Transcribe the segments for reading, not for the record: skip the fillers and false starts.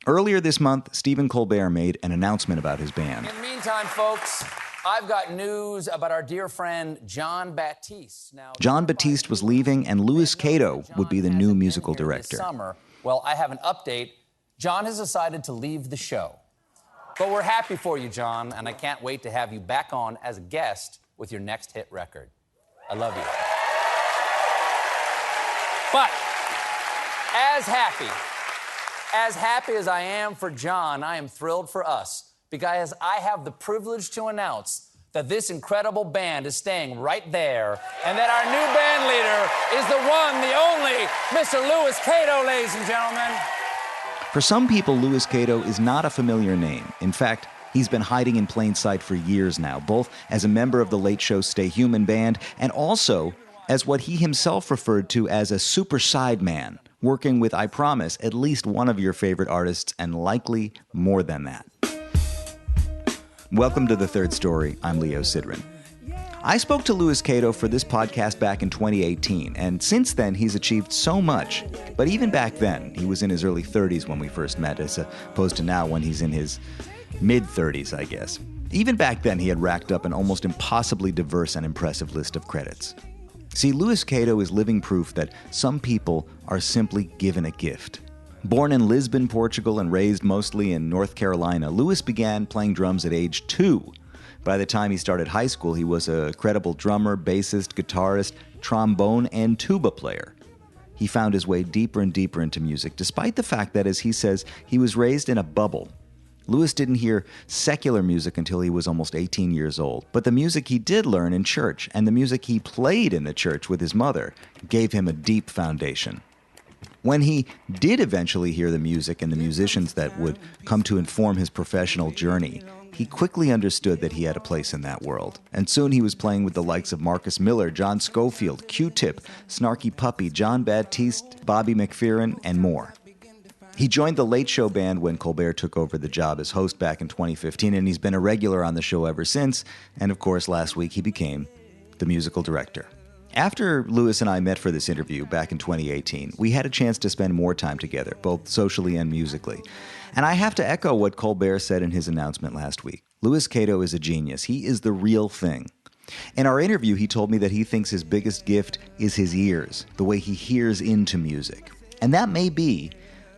Earlier this month, Stephen Colbert made an announcement about his band. In the meantime, folks, I've got news about our dear friend Jon Batiste. Now, Jon Batiste was leaving, and Louis Cato would be the new musical director. Summer. Well, I have an update. Jon has decided to leave the show. But we're happy for you, Jon, and I can't wait to have you back on as a guest with your next hit record. I love you. But as happy as I am for Jon, I am thrilled for us, because I have the privilege to announce that this incredible band is staying right there, and that our new band leader is the one, the only, Mr. Louis Cato, ladies and gentlemen. For some people, Louis Cato is not a familiar name. In fact, he's been hiding in plain sight for years now, both as a member of the Late Show Stay Human band and also as what he himself referred to as a super sideman, working with, I promise, at least one of your favorite artists, and likely more than that. Welcome to The Third Story. I'm Leo Sidran. I spoke to Louis Cato for this podcast back in 2018, and since then he's achieved so much. But even back then, he was in his early 30s when we first met, as opposed to now when he's in his mid-30s, I guess. Even back then, he had racked up an almost impossibly diverse and impressive list of credits. See, Louis Cato is living proof that some people are simply given a gift. Born in Lisbon, Portugal, and raised mostly in North Carolina, Louis began playing drums at age 2. By the time he started high school, he was a credible drummer, bassist, guitarist, trombone, and tuba player. He found his way deeper and deeper into music, despite the fact that, as he says, he was raised in a bubble. Louis didn't hear secular music until he was almost 18 years old, but the music he did learn in church and the music he played in the church with his mother gave him a deep foundation. When he did eventually hear the music and the musicians that would come to inform his professional journey, he quickly understood that he had a place in that world. And soon he was playing with the likes of Marcus Miller, John Scofield, Q-Tip, Snarky Puppy, Jon Batiste, Bobby McFerrin, and more. He joined the Late Show band when Colbert took over the job as host back in 2015, and he's been a regular on the show ever since. And of course, last week he became the musical director. After Louis and I met for this interview back in 2018, we had a chance to spend more time together, both socially and musically. And I have to echo what Colbert said in his announcement last week. Louis Cato is a genius. He is the real thing. In our interview, he told me that he thinks his biggest gift is his ears, the way he hears into music. And that may be,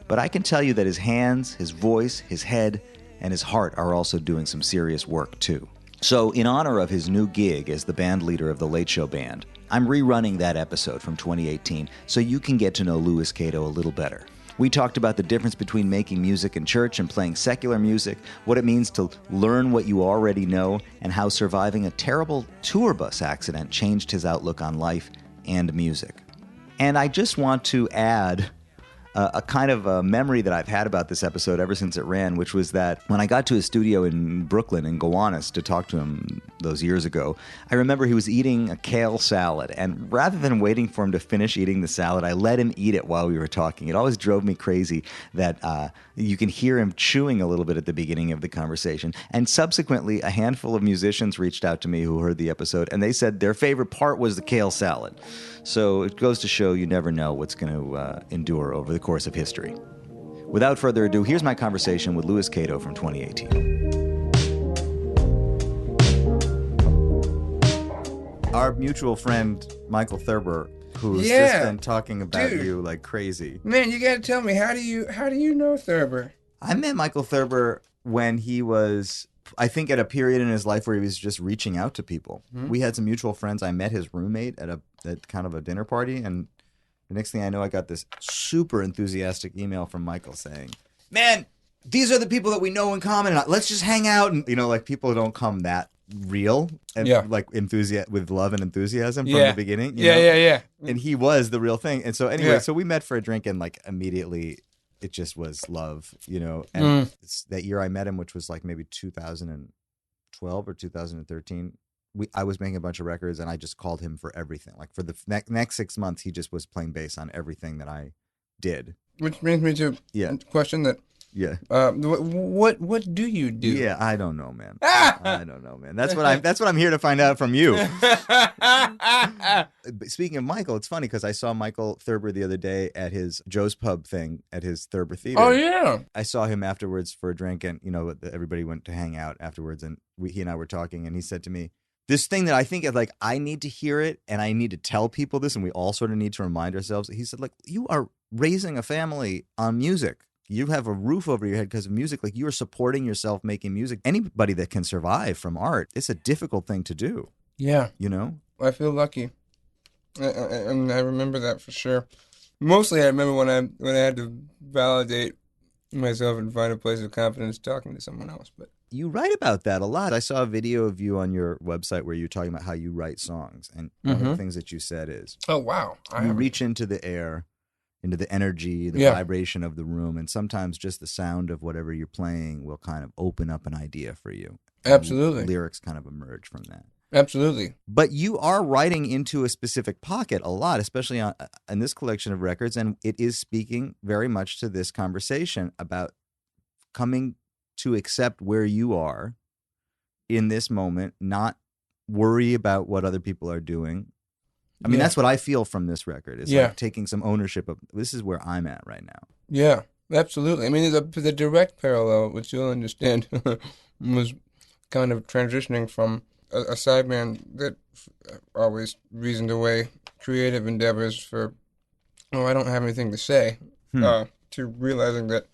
but I can tell you that his hands, his voice, his head, and his heart are also doing some serious work too. So in honor of his new gig as the band leader of the Late Show Band, I'm rerunning that episode from 2018 so you can get to know Louis Cato a little better. We talked about the difference between making music in church and playing secular music, what it means to learn what you already know, and how surviving a terrible tour bus accident changed his outlook on life and music. And I just want to add a kind of a memory that I've had about this episode ever since it ran, which was that when I got to his studio in Brooklyn, in Gowanus, to talk to him those years ago, I remember he was eating a kale salad, and rather than waiting for him to finish eating the salad, I let him eat it while we were talking. It always drove me crazy that you can hear him chewing a little bit at the beginning of the conversation. And subsequently, a handful of musicians reached out to me who heard the episode, and they said their favorite part was the kale salad. So it goes to show you never know what's going to endure over the course of history. Without further ado, here's my conversation with Louis Cato from 2018. Our mutual friend, Michael Thurber, who's just been talking about you like crazy. Man, you got to tell me, how do you know Thurber? I met Michael Thurber when he was, I think, at a period in his life where he was just reaching out to people. Mm-hmm. We had some mutual friends. I met his roommate at kind of a dinner party, and the next thing I know, I got this super enthusiastic email from Michael saying, "Man, these are the people that we know in common. Let's just hang out." And like people don't come that real and like with love and enthusiasm from the beginning. You know? Yeah. And he was the real thing. And so anyway, so we met for a drink, and like immediately it just was love, And that year I met him, which was like maybe 2012 or 2013. I was making a bunch of records, and I just called him for everything. Like for the next 6 months, he just was playing bass on everything that I did. Which brings me to a question that Yeah. What do you do? Yeah, I don't know, man. I don't know, man. That's what I'm here to find out from you. Speaking of Michael, it's funny because I saw Michael Thurber the other day at his Joe's Pub thing at his Thurber Theater. Oh yeah. I saw him afterwards for a drink, and everybody went to hang out afterwards, and he and I were talking, and he said to me, this thing that I think is like, I need to hear it, and I need to tell people this, and we all sort of need to remind ourselves. He said, like, you are raising a family on music. You have a roof over your head because of music. Like, you are supporting yourself making music. Anybody that can survive from art, it's a difficult thing to do. Yeah. You know? I feel lucky. And I remember that for sure. Mostly I remember when I had to validate myself and find a place of confidence talking to someone else. But you write about that a lot. I saw a video of you on your website where you're talking about how you write songs. And one of the things that you said is, oh, wow. You reach into the air, into the energy, the vibration of the room, and sometimes just the sound of whatever you're playing will kind of open up an idea for you. Absolutely. Lyrics kind of emerge from that. Absolutely. But you are writing into a specific pocket a lot, especially in this collection of records, and it is speaking very much to this conversation about coming to accept where you are in this moment, not worry about what other people are doing. I mean, that's what I feel from this record. It's like taking some ownership of, this is where I'm at right now. Yeah, absolutely. I mean, the direct parallel, which you'll understand, was kind of transitioning from a sideman that always reasoned away creative endeavors for, oh, I don't have anything to say, to realizing that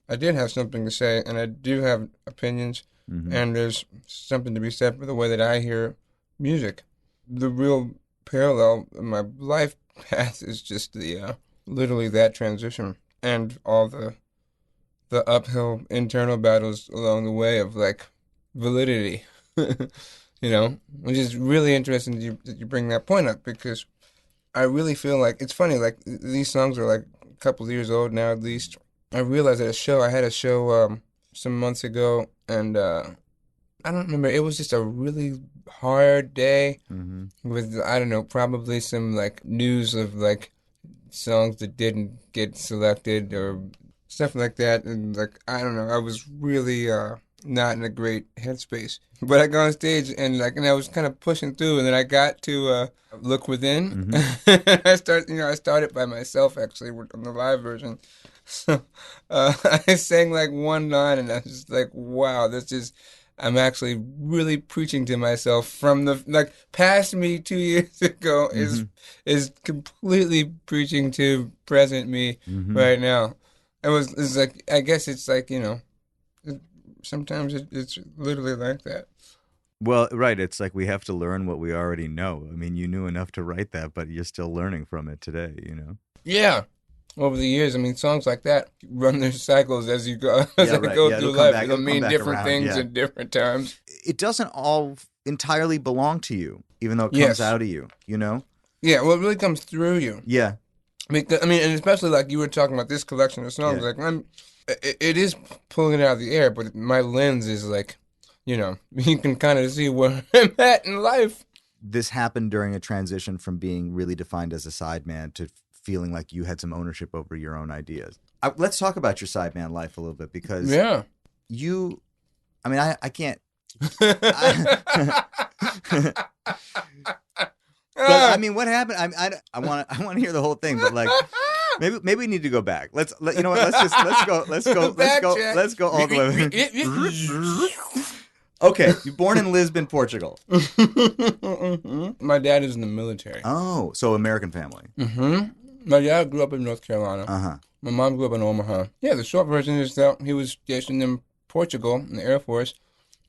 I did have something to say, and I do have opinions, and there's something to be said for the way that I hear music. The real parallel in my life path is just literally that transition and all the uphill internal battles along the way of like validity. Which is really interesting that you bring that point up, because I really feel like it's funny, like these songs are like a couple of years old now at least. I realized at I had a show some months ago, and I don't remember, it was just a really hard day with, I don't know, probably some like news of like songs that didn't get selected or stuff like that, and like, I don't know, I was really not in a great headspace. But I got on stage and I was kind of pushing through, and then I got to Look Within. I started by myself actually on the live version. So I sang like one line, and I was just like, wow, I'm actually really preaching to myself from the like past me 2 years ago is completely preaching to present me right now. It's like, I guess it's like, sometimes it's literally like that. Well, right. It's like we have to learn what we already know. I mean, you knew enough to write that, but you're still learning from it today, Yeah. Over the years, I mean, songs like that run their cycles as you go, through life. It'll mean different things at different times. It doesn't all entirely belong to you, even though it comes out of you, Yeah, well, it really comes through you. Yeah. Because, I mean, and especially like you were talking about this collection of songs, like it is pulling it out of the air, but my lens is like, you can kind of see where I'm at in life. This happened during a transition from being really defined as a sideman to feeling like you had some ownership over your own ideas. Let's talk about your sideman life a little bit, because I can't. But I mean, what happened? I want to hear the whole thing, but like, maybe we need to go back. Let's go all the way. Okay, you're born in Lisbon, Portugal. My dad is in the military. Oh, so American family. My dad grew up in North Carolina. My mom grew up in Omaha. Yeah, the short version is that he was stationed in Portugal in the Air Force.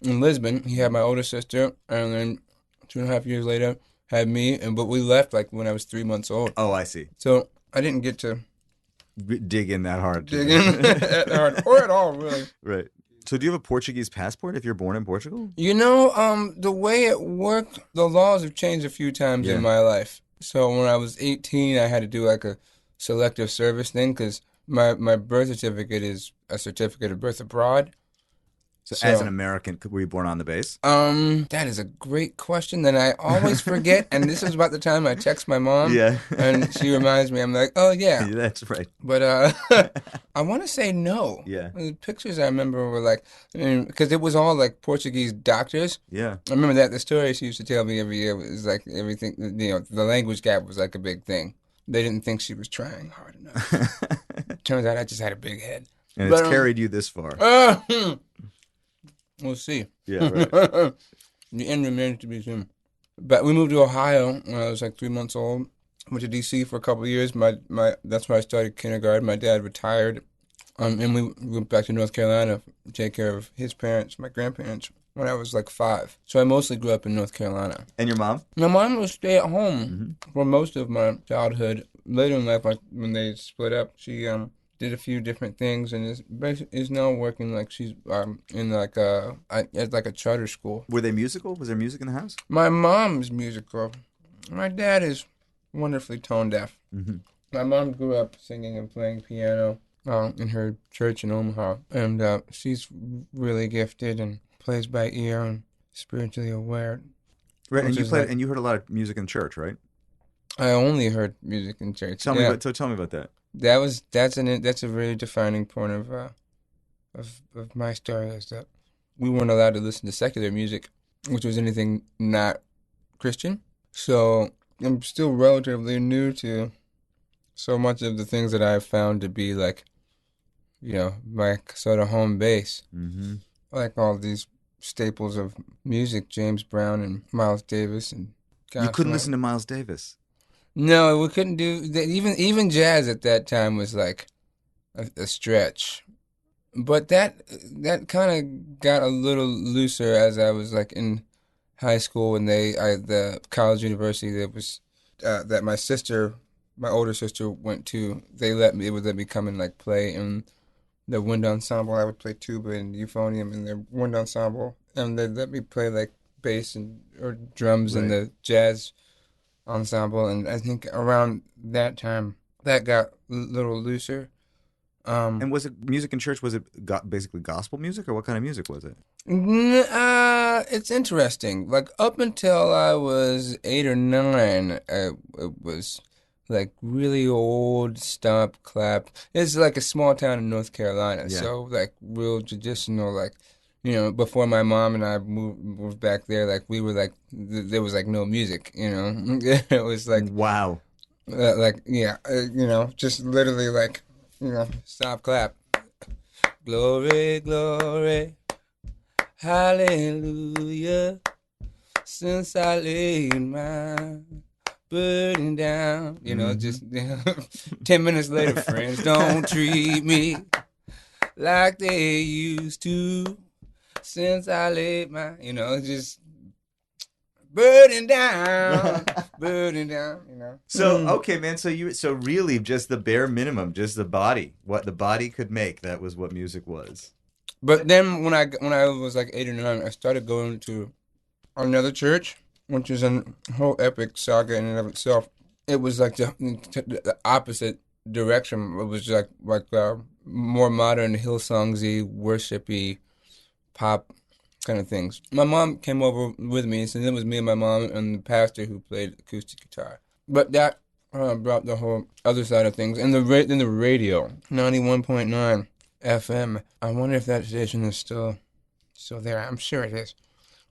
In Lisbon, he had my older sister, and then 2.5 years later, had me. But we left like when I was 3 months old. Oh, I see. So I didn't get to dig in that hard. Or at all, really. Right. So do you have a Portuguese passport if you're born in Portugal? The way it worked, the laws have changed a few times in my life. So when I was 18, I had to do like a selective service thing, because my birth certificate is a certificate of birth abroad. So as an American, were you born on the bass? That is a great question that I always forget. And this is about the time I text my mom. Yeah. And she reminds me, I'm like, oh, yeah. That's right. But I want to say no. Yeah. The pictures I remember were like, because it was all like Portuguese doctors. Yeah. I remember that the story she used to tell me every year was like everything, the language gap was like a big thing. They didn't think she was trying hard enough. Turns out I just had a big head. And it's carried you this far. We'll see. Yeah, right. The end remains to be seen. But we moved to Ohio when I was like 3 months old. Went to D.C. for a couple of years. That's where I started kindergarten. My dad retired. And we went back to North Carolina to take care of his parents, my grandparents, when I was like 5. So I mostly grew up in North Carolina. And your mom? My mom was stay at home for most of my childhood. Later in life, when they split up, she did a few different things and is now working like she's in like at like a charter school. Were they musical? Was there music in the house? My mom's musical. My dad is wonderfully tone deaf. Mm-hmm. My mom grew up singing and playing piano in her church in Omaha, and she's really gifted and plays by ear and spiritually aware. Right, and you heard a lot of music in church, right? I only heard music in church. Tell me about that. That's a really defining point of my story, is that we weren't allowed to listen to secular music, which was anything not Christian. So I'm still relatively new to so much of the things that I've found to be like, my sort of home base. Mm-hmm. Like all these staples of music, James Brown and Miles Davis and You couldn't listen to Miles Davis. No, we couldn't do even jazz at that time was like a stretch. But that kind of got a little looser as I was like in high school, and the college university that my older sister went to. They would let me come and like play in the wind ensemble. I would play tuba and euphonium in their wind ensemble, and they let me play like bass or drums in the jazz ensemble. And I think around that time that got a little looser. And was it music in church? Was it basically gospel music, or what kind of music was it? It's interesting. Like up until I was 8 or 9, it was like really old stomp clap. It's like a small town in North Carolina, so like real traditional. Like before my mom and I moved back there, like we were like there was like no music. It was like wow, just literally like. Stop, clap. Glory, glory, hallelujah. Since I laid my burden down, just 10 minutes later, friends don't treat me like they used to. Since I laid my, just burden down, burden down, So, okay, man, so really just the bare minimum, just the body, what the body could make, that was what music was. But then when I was like 8 or 9, I started going to another church, which is a whole epic saga in and of itself. It was like the opposite direction. It was like more modern, Hillsongsy, worshipy, pop kind of things. My mom came over with me, so it was me and my mom and the pastor who played acoustic guitar. But that brought the whole other side of things. And the radio, 91.9 FM. I wonder if that station is still there. I'm sure it is.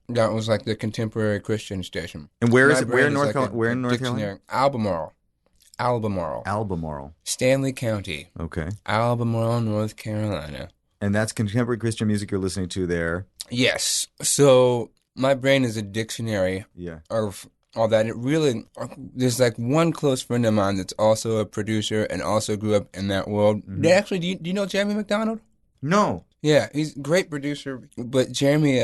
That was like the contemporary Christian station. And where is it? Where in North Carolina? Albemarle. Stanley County. Okay. Albemarle, North Carolina. And that's contemporary Christian music you're listening to there? Yes. So my brain is a dictionary of all that. It really, there's like one close friend of mine that's also a producer and also grew up in that world. Mm-hmm. Actually, do you know Jeremy McDonald? No. Yeah, he's a great producer. But Jeremy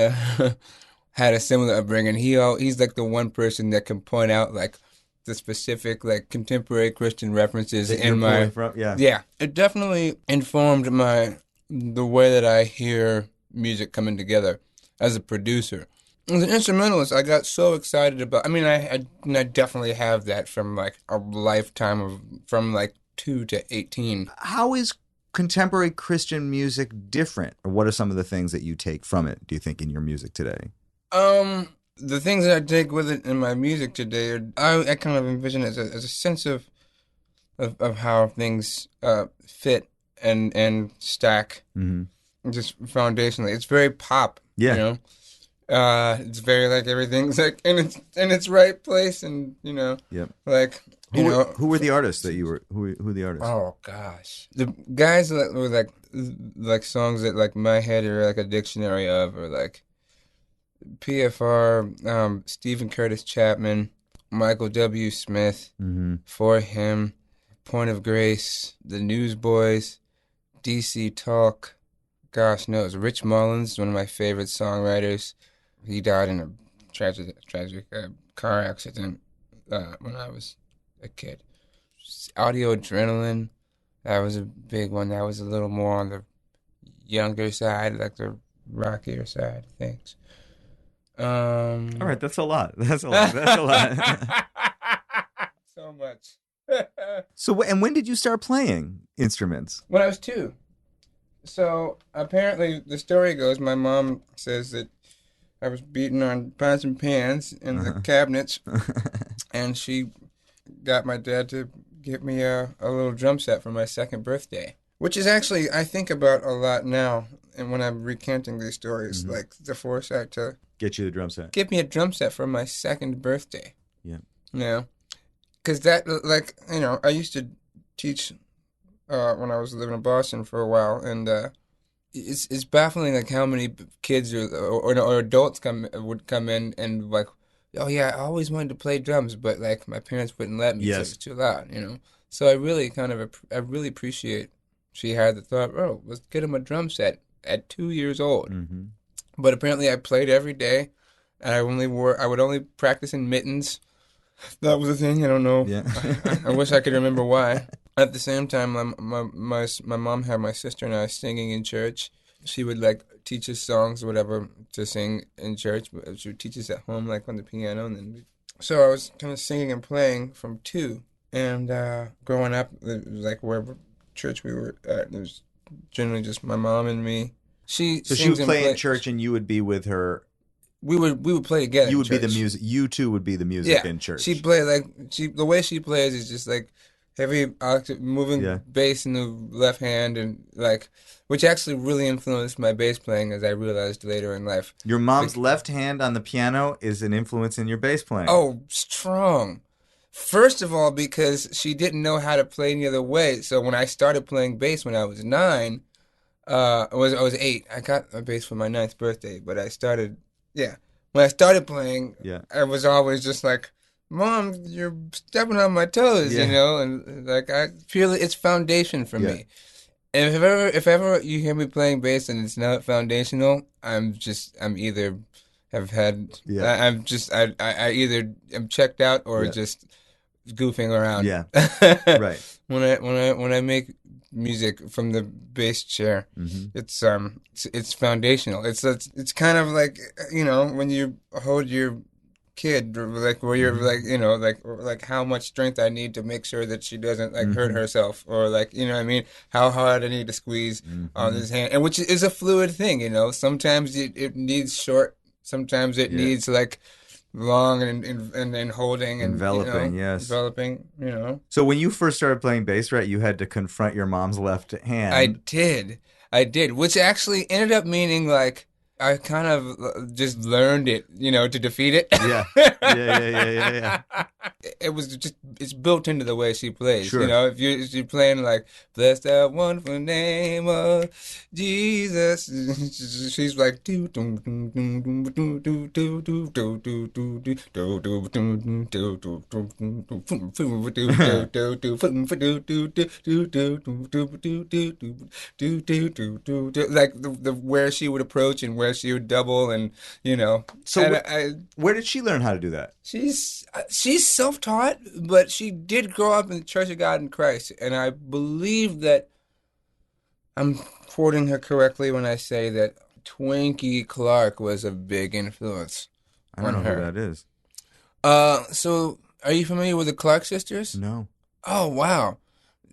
had a similar upbringing. He's like the one person that can point out like the specific like contemporary Christian references in my... Yeah. It definitely informed the way that I hear music coming together as a producer. As an instrumentalist, I got so excited about... I mean, I definitely have that from like a lifetime from like 2 to 18. How is contemporary Christian music different? Or what are some of the things that you take from it, do you think, in your music today? The things that I take with it in my music today, I kind of envision it as a sense of how things fit and stack, just foundationally. It's very pop, Yeah. you know. It's very like everything's like in its right place, and you know, Yep. like Who were the artists that you were? Who were the artists? Oh gosh, the guys that were like songs that like my head are like a dictionary of, or like PFR, Stephen Curtis Chapman, Michael W. Smith, For Him, Point of Grace, The Newsboys, DC Talk. Gosh knows, Rich Mullins, one of my favorite songwriters. He died in a tragic car accident when I was a kid. Audio Adrenaline, that was a big one. That was a little more on the younger side, like the rockier side of things. All right, that's a lot. That's a lot. So much. So, and when did you start playing instruments? When I was 2. So apparently the story goes, my mom says that I was beating on pots and pans in the cabinets, and she got my dad to get me a little drum set for my 2nd birthday, which is actually, I think about a lot now, and when I'm recanting these stories, like the foresight to get you the drum set. Get me a drum set for my 2nd birthday. Yeah. You know, because that, like, you know, I used to teach when I was living in Boston for a while, and it's baffling like how many kids or adults would come in and like, oh yeah, I always wanted to play drums, but like my parents wouldn't let me because it's too loud, you know. So I really appreciate she had the thought, oh, let's get him a drum set at 2 years old. But apparently I played every day, and I would only practice in mittens. That was a thing. I don't know. Yeah. I wish I could remember why. At the same time, my mom had my sister and I singing in church. She would like teach us songs or whatever to sing in church. She would teach us at home, like on the piano, and then so I was kind of singing and playing from 2. And growing up, it was like wherever church we were at, it was generally just my mom and me. She would play in church, and you would be with her. We would play together. You would be the music. You two would be the music in church. She play the way she plays is just like heavy octave, moving bass in the left hand, and like, which actually really influenced my bass playing, as I realized later in life. Your mom's left hand on the piano is an influence in your bass playing. Oh, strong. First of all, because she didn't know how to play any other way. So when I started playing bass when I was 9, I was 8. I got a bass for my 9th birthday, but I started. Yeah. When I started playing, I was always just like, Mom, you're stepping on my toes, you know? And like, it's foundation for me. And if ever you hear me playing bass and it's not foundational, I either am checked out or just goofing around. Yeah. Right. When I make music from the bass chair, it's foundational. It's kind of like, you know, when you hold your kid, like where you're like, you know, like how much strength I need to make sure that she doesn't like hurt herself, or like, you know what I mean, how hard I need to squeeze on this hand, and which is a fluid thing, you know. Sometimes it needs short, sometimes it needs like long and holding and enveloping, enveloping, you know. So when you first started playing bass, right, you had to confront your mom's left hand. I did, which actually ended up meaning like I kind of just learned it, you know, to defeat it. Yeah. It's built into the way she plays. Sure. You know, if you're playing like, bless that wonderful name of Jesus, she's like, do do do do do do do do do do do do do, like the where she would approach and where she would double, and you know. So where did she learn how to do that? She's self-taught, but she did grow up in the Church of God in Christ, and I believe that I'm quoting her correctly when I say that Twinkie Clark was a big influence on her. I don't know who that is. So are you familiar with the Clark sisters? No. Oh, wow.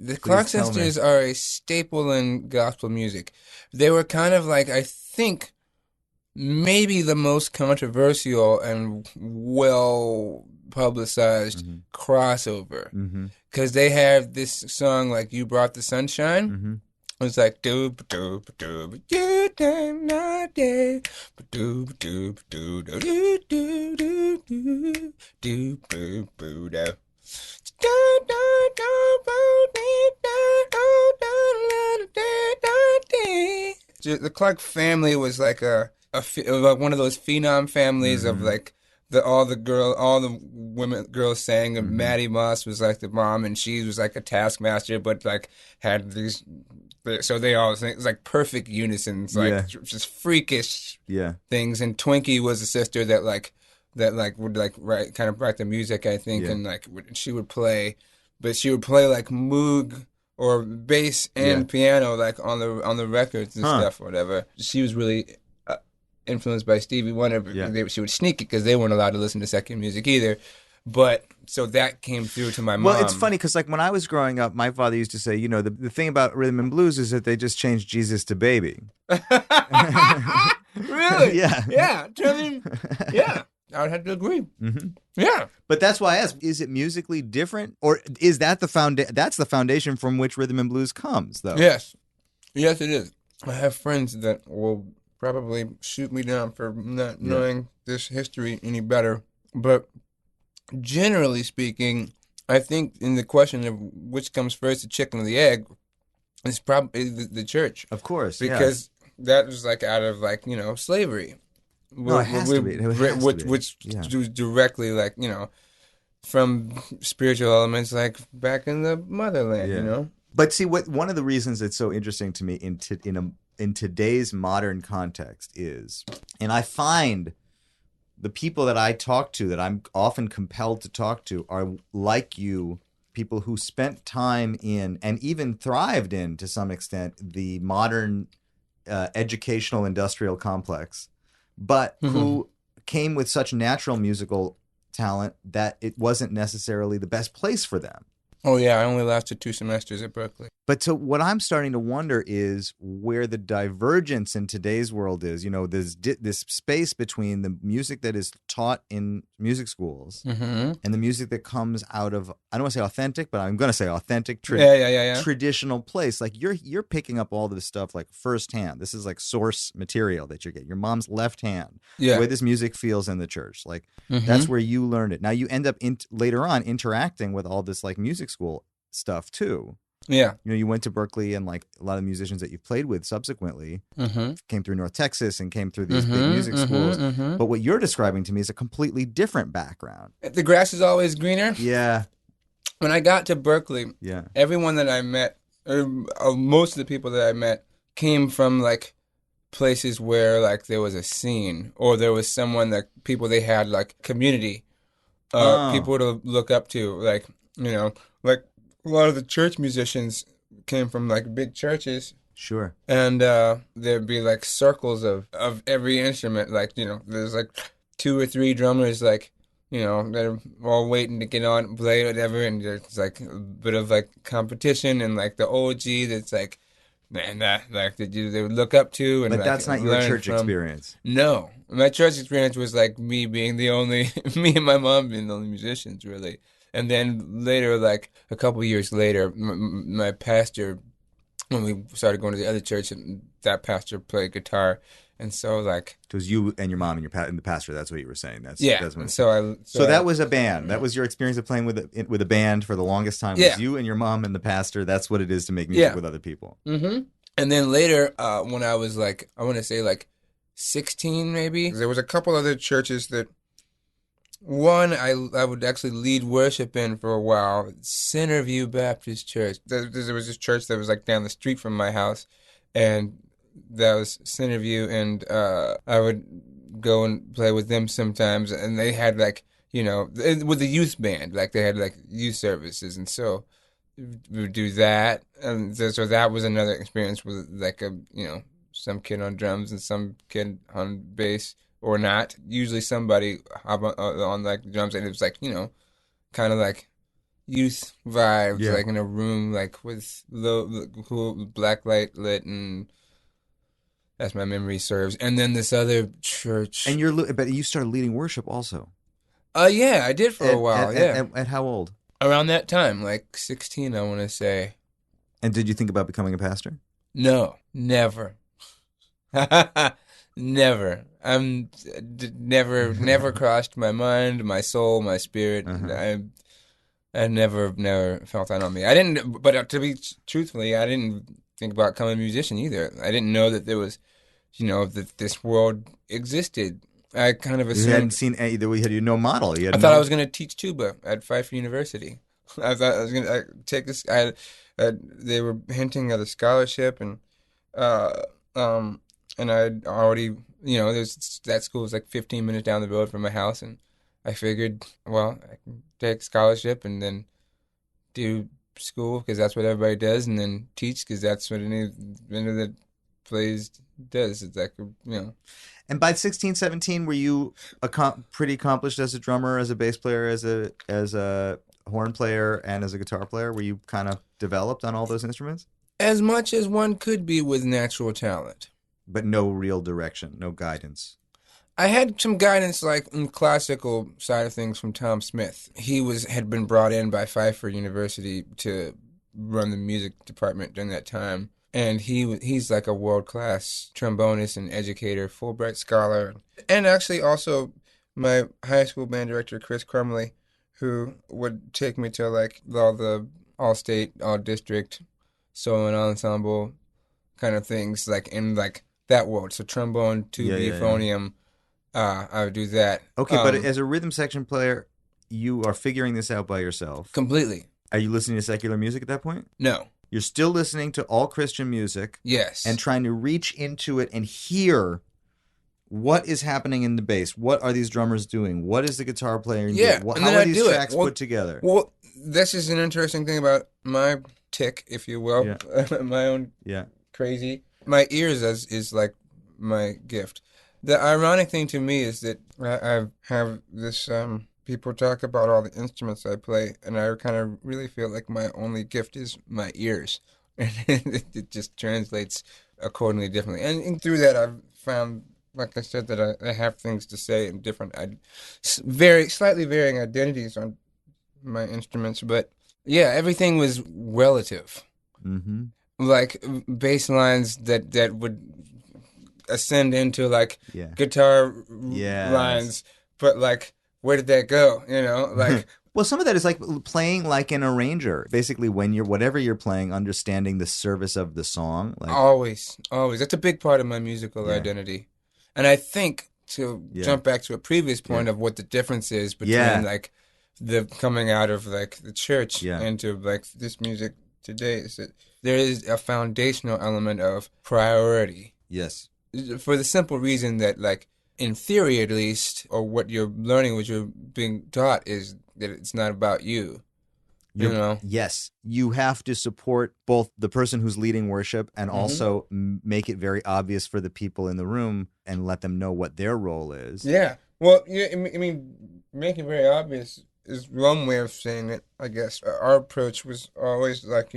The Clark Please tell me. sisters are a staple in gospel music. They were kind of like, I think, maybe the most controversial and well publicized crossover. Because they have this song like "You Brought the Sunshine." It's like doob doob doob you time not day doob doob doob doob doob doob doob doob doob doob. The Clark family was like like one of those phenom families of like all the girls sang, and Maddie Moss was like the mom, and she was like a taskmaster, but like had these. So they all it was like perfect unisons, like just freakish things. And Twinkie was a sister that would like write the music, I think, and like she would play, but she would play like Moog or bass and piano like on the records and stuff or whatever. She was really influenced by Stevie Wonder. She would sneak it because they weren't allowed to listen to secular music either. But so that came through to my mom. Well, it's funny because like when I was growing up, my father used to say, you know, the thing about rhythm and blues is that they just changed Jesus to baby. Really? Yeah. Yeah. I mean, yeah. I would have to agree. Yeah. But that's why I asked, is it musically different? Or is that that's the foundation from which rhythm and blues comes, though? Yes. Yes, it is. I have friends that will probably shoot me down for not knowing this history any better. But generally speaking, I think in the question of which comes first, the chicken or the egg, it's probably the church. Of course, because that was like out of like, you know, slavery. No, it has to be. Which was directly like, you know, from spiritual elements like back in the motherland, you know. But see, one of the reasons it's so interesting to me in today's modern context is, and I find the people that I talk to, that I'm often compelled to talk to, are like you, people who spent time in and even thrived in, to some extent, the modern educational industrial complex, but who came with such natural musical talent that it wasn't necessarily the best place for them. Oh, yeah, I only lasted 2 semesters at Berkeley. But so what I'm starting to wonder is where the divergence in today's world is. You know, there's this space between the music that is taught in music schools and the music that comes out of, I don't want to say authentic, but I'm going to say authentic, traditional place. Like you're picking up all this stuff like firsthand. This is like source material that you're getting. Your mom's left hand, the way this music feels in the church. Like that's where you learned it. Now you end up later on interacting with all this like music school stuff too. Yeah. You know, you went to Berkeley, and like a lot of musicians that you played with subsequently came through North Texas and came through these big music schools. But what you're describing to me is a completely different background. The grass is always greener. Yeah. When I got to Berkeley, everyone that I met, or most of the people that I met, came from like places where like there was a scene, or there was someone that people they had like community, people to look up to, like, you know, like a lot of the church musicians came from like big churches. Sure. And there'd be like circles of every instrument. Like, you know, there's like 2 or 3 drummers, like, you know, that are all waiting to get on and play whatever. And there's like a bit of like competition, and like the OG that's like, and that like that they would look up to. And but like, that's not your church experience. No. My church experience was like me being the only, me and my mom being the only musicians, really. And then later, like a couple years later, my pastor, when we started going to the other church, and that pastor played guitar, and so like it was you and your mom and and the pastor. That's what you were saying. That's what so that was a band. That was your experience of playing with a band for the longest time. Was you and your mom and the pastor. That's what it is to make music with other people. And then later, when I was like, I want to say like 16, maybe, there was a couple other churches that. One, I would actually lead worship in for a while, Centerview Baptist Church. There was this church that was like down the street from my house, and that was Centerview, and I would go and play with them sometimes, and they had like, you know, with the youth band, like they had like youth services, and so we would do that, and so that was another experience with like you know, some kid on drums and some kid on bass. Or not. Usually somebody on like drums, and it was like, you know, kind of like, youth vibes, Yeah. like in a room, like with low, cool black light lit, and that's my memory serves. And then this other church. And but you started leading worship also. Yeah, I did for a while. Yeah, At how old? around that time, like 16, I want to say. And did you think about becoming a pastor? No, never. Never. Never crossed my mind, my soul, my spirit. I never felt that on me. I didn't, but to be truthfully, I didn't think about becoming a musician either. I didn't know that there was, that this world existed. I kind of You assumed. hadn't seen any. You had no model. You had I thought no... I was going to teach tuba at Pfeiffer University. I thought I was going to take this. They were hinting at a scholarship, and uh, I'd already, that school was like 15 minutes down the road from my house, and I figured, well, I can take scholarship and then do school because that's what everybody does, and then teach because that's what any of the plays does. It's like, And by 16, 17, were you pretty accomplished as a drummer, as a bass player, as a horn player, and as a guitar player? Were you kind of developed on all those instruments? As much as one could be with natural talent. But no real direction, no guidance. I had some guidance, like in classical side of things, from Tom Smith. He had been brought in by Pfeiffer University to run the music department during that time. And he's like a world-class trombonist and educator, Fulbright scholar. And actually also my high school band director, Chris Crumley, who would take me to like all the all-state, all-district solo and ensemble kind of things, like in like that world. So trombone, tuba, euphonium, I would do that. Okay, but as a rhythm section player, you are figuring this out by yourself. Completely. Are you listening to secular music at that point? No. You're still listening to all Christian music. Yes. And trying to reach into it and hear what is happening in the bass. What are these drummers doing? What is the guitar player doing? Yeah. How are these tracks put together? Well, this is an interesting thing about my tick, if you will. Yeah. My own crazy. My ears is like my gift. The ironic thing to me is that I have this... people talk about all the instruments I play, and I kind of really feel like my only gift is my ears. And it just translates accordingly differently. And through that, I've found, like I said, that I have things to say in different, slightly varying identities on my instruments. But yeah, everything was relative. Mm-hmm. Like bass lines that would ascend into like guitar lines, but like, where did that go? Like... Well, some of that is like playing like an arranger. Basically, when whatever you're playing, understanding the service of the song. Like... Always. That's a big part of my musical identity. And I think, to jump back to a previous point of what the difference is between like the coming out of like the church into like this music today, is that there is a foundational element of priority. Yes. For the simple reason that, like, in theory at least, or what you're learning, what you're being taught, is that it's not about you. Yes. You have to support both the person who's leading worship and also make it very obvious for the people in the room and let them know what their role is. Yeah. Well, I mean, make it very obvious is one way of saying it, I guess. Our approach was always like,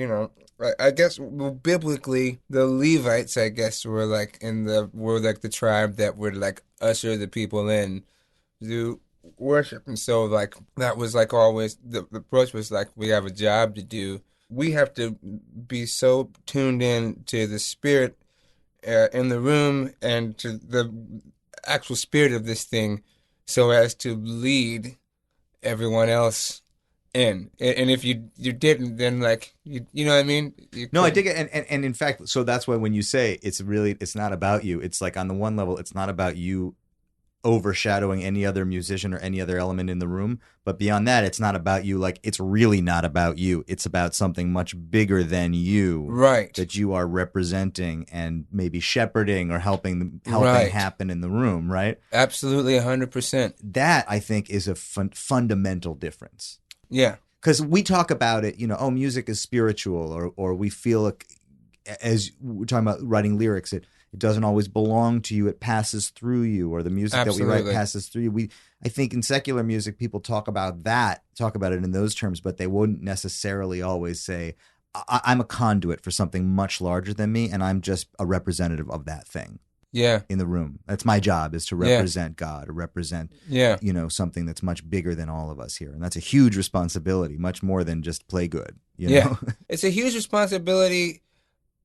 I guess biblically, the Levites, I guess, were like the tribe that would like usher the people in to worship. And so like that was like always the approach was like, we have a job to do. We have to be so tuned in to the spirit in the room and to the actual spirit of this thing so as to lead everyone else in. And if you didn't, then like you know what I mean? No, I dig it. And in fact, so that's why when you say it's not about you, it's like on the one level, it's not about you overshadowing any other musician or any other element in the room, but beyond that, it's not about you. Like, it's really not about you. It's about something much bigger than you, right? That you are representing and maybe shepherding or helping happen in the room, right? Absolutely, 100%. That I think is a fundamental difference. Yeah, because we talk about it, music is spiritual, or we feel as we're talking about writing lyrics, It doesn't always belong to you. It passes through you, or the music that we write passes through you. I think in secular music, people talk about it in those terms, but they wouldn't necessarily always say, I'm a conduit for something much larger than me, and I'm just a representative of that thing. Yeah. In the room. That's my job, is to represent God, or represent, something that's much bigger than all of us here. And that's a huge responsibility, much more than just play good. You know? It's a huge responsibility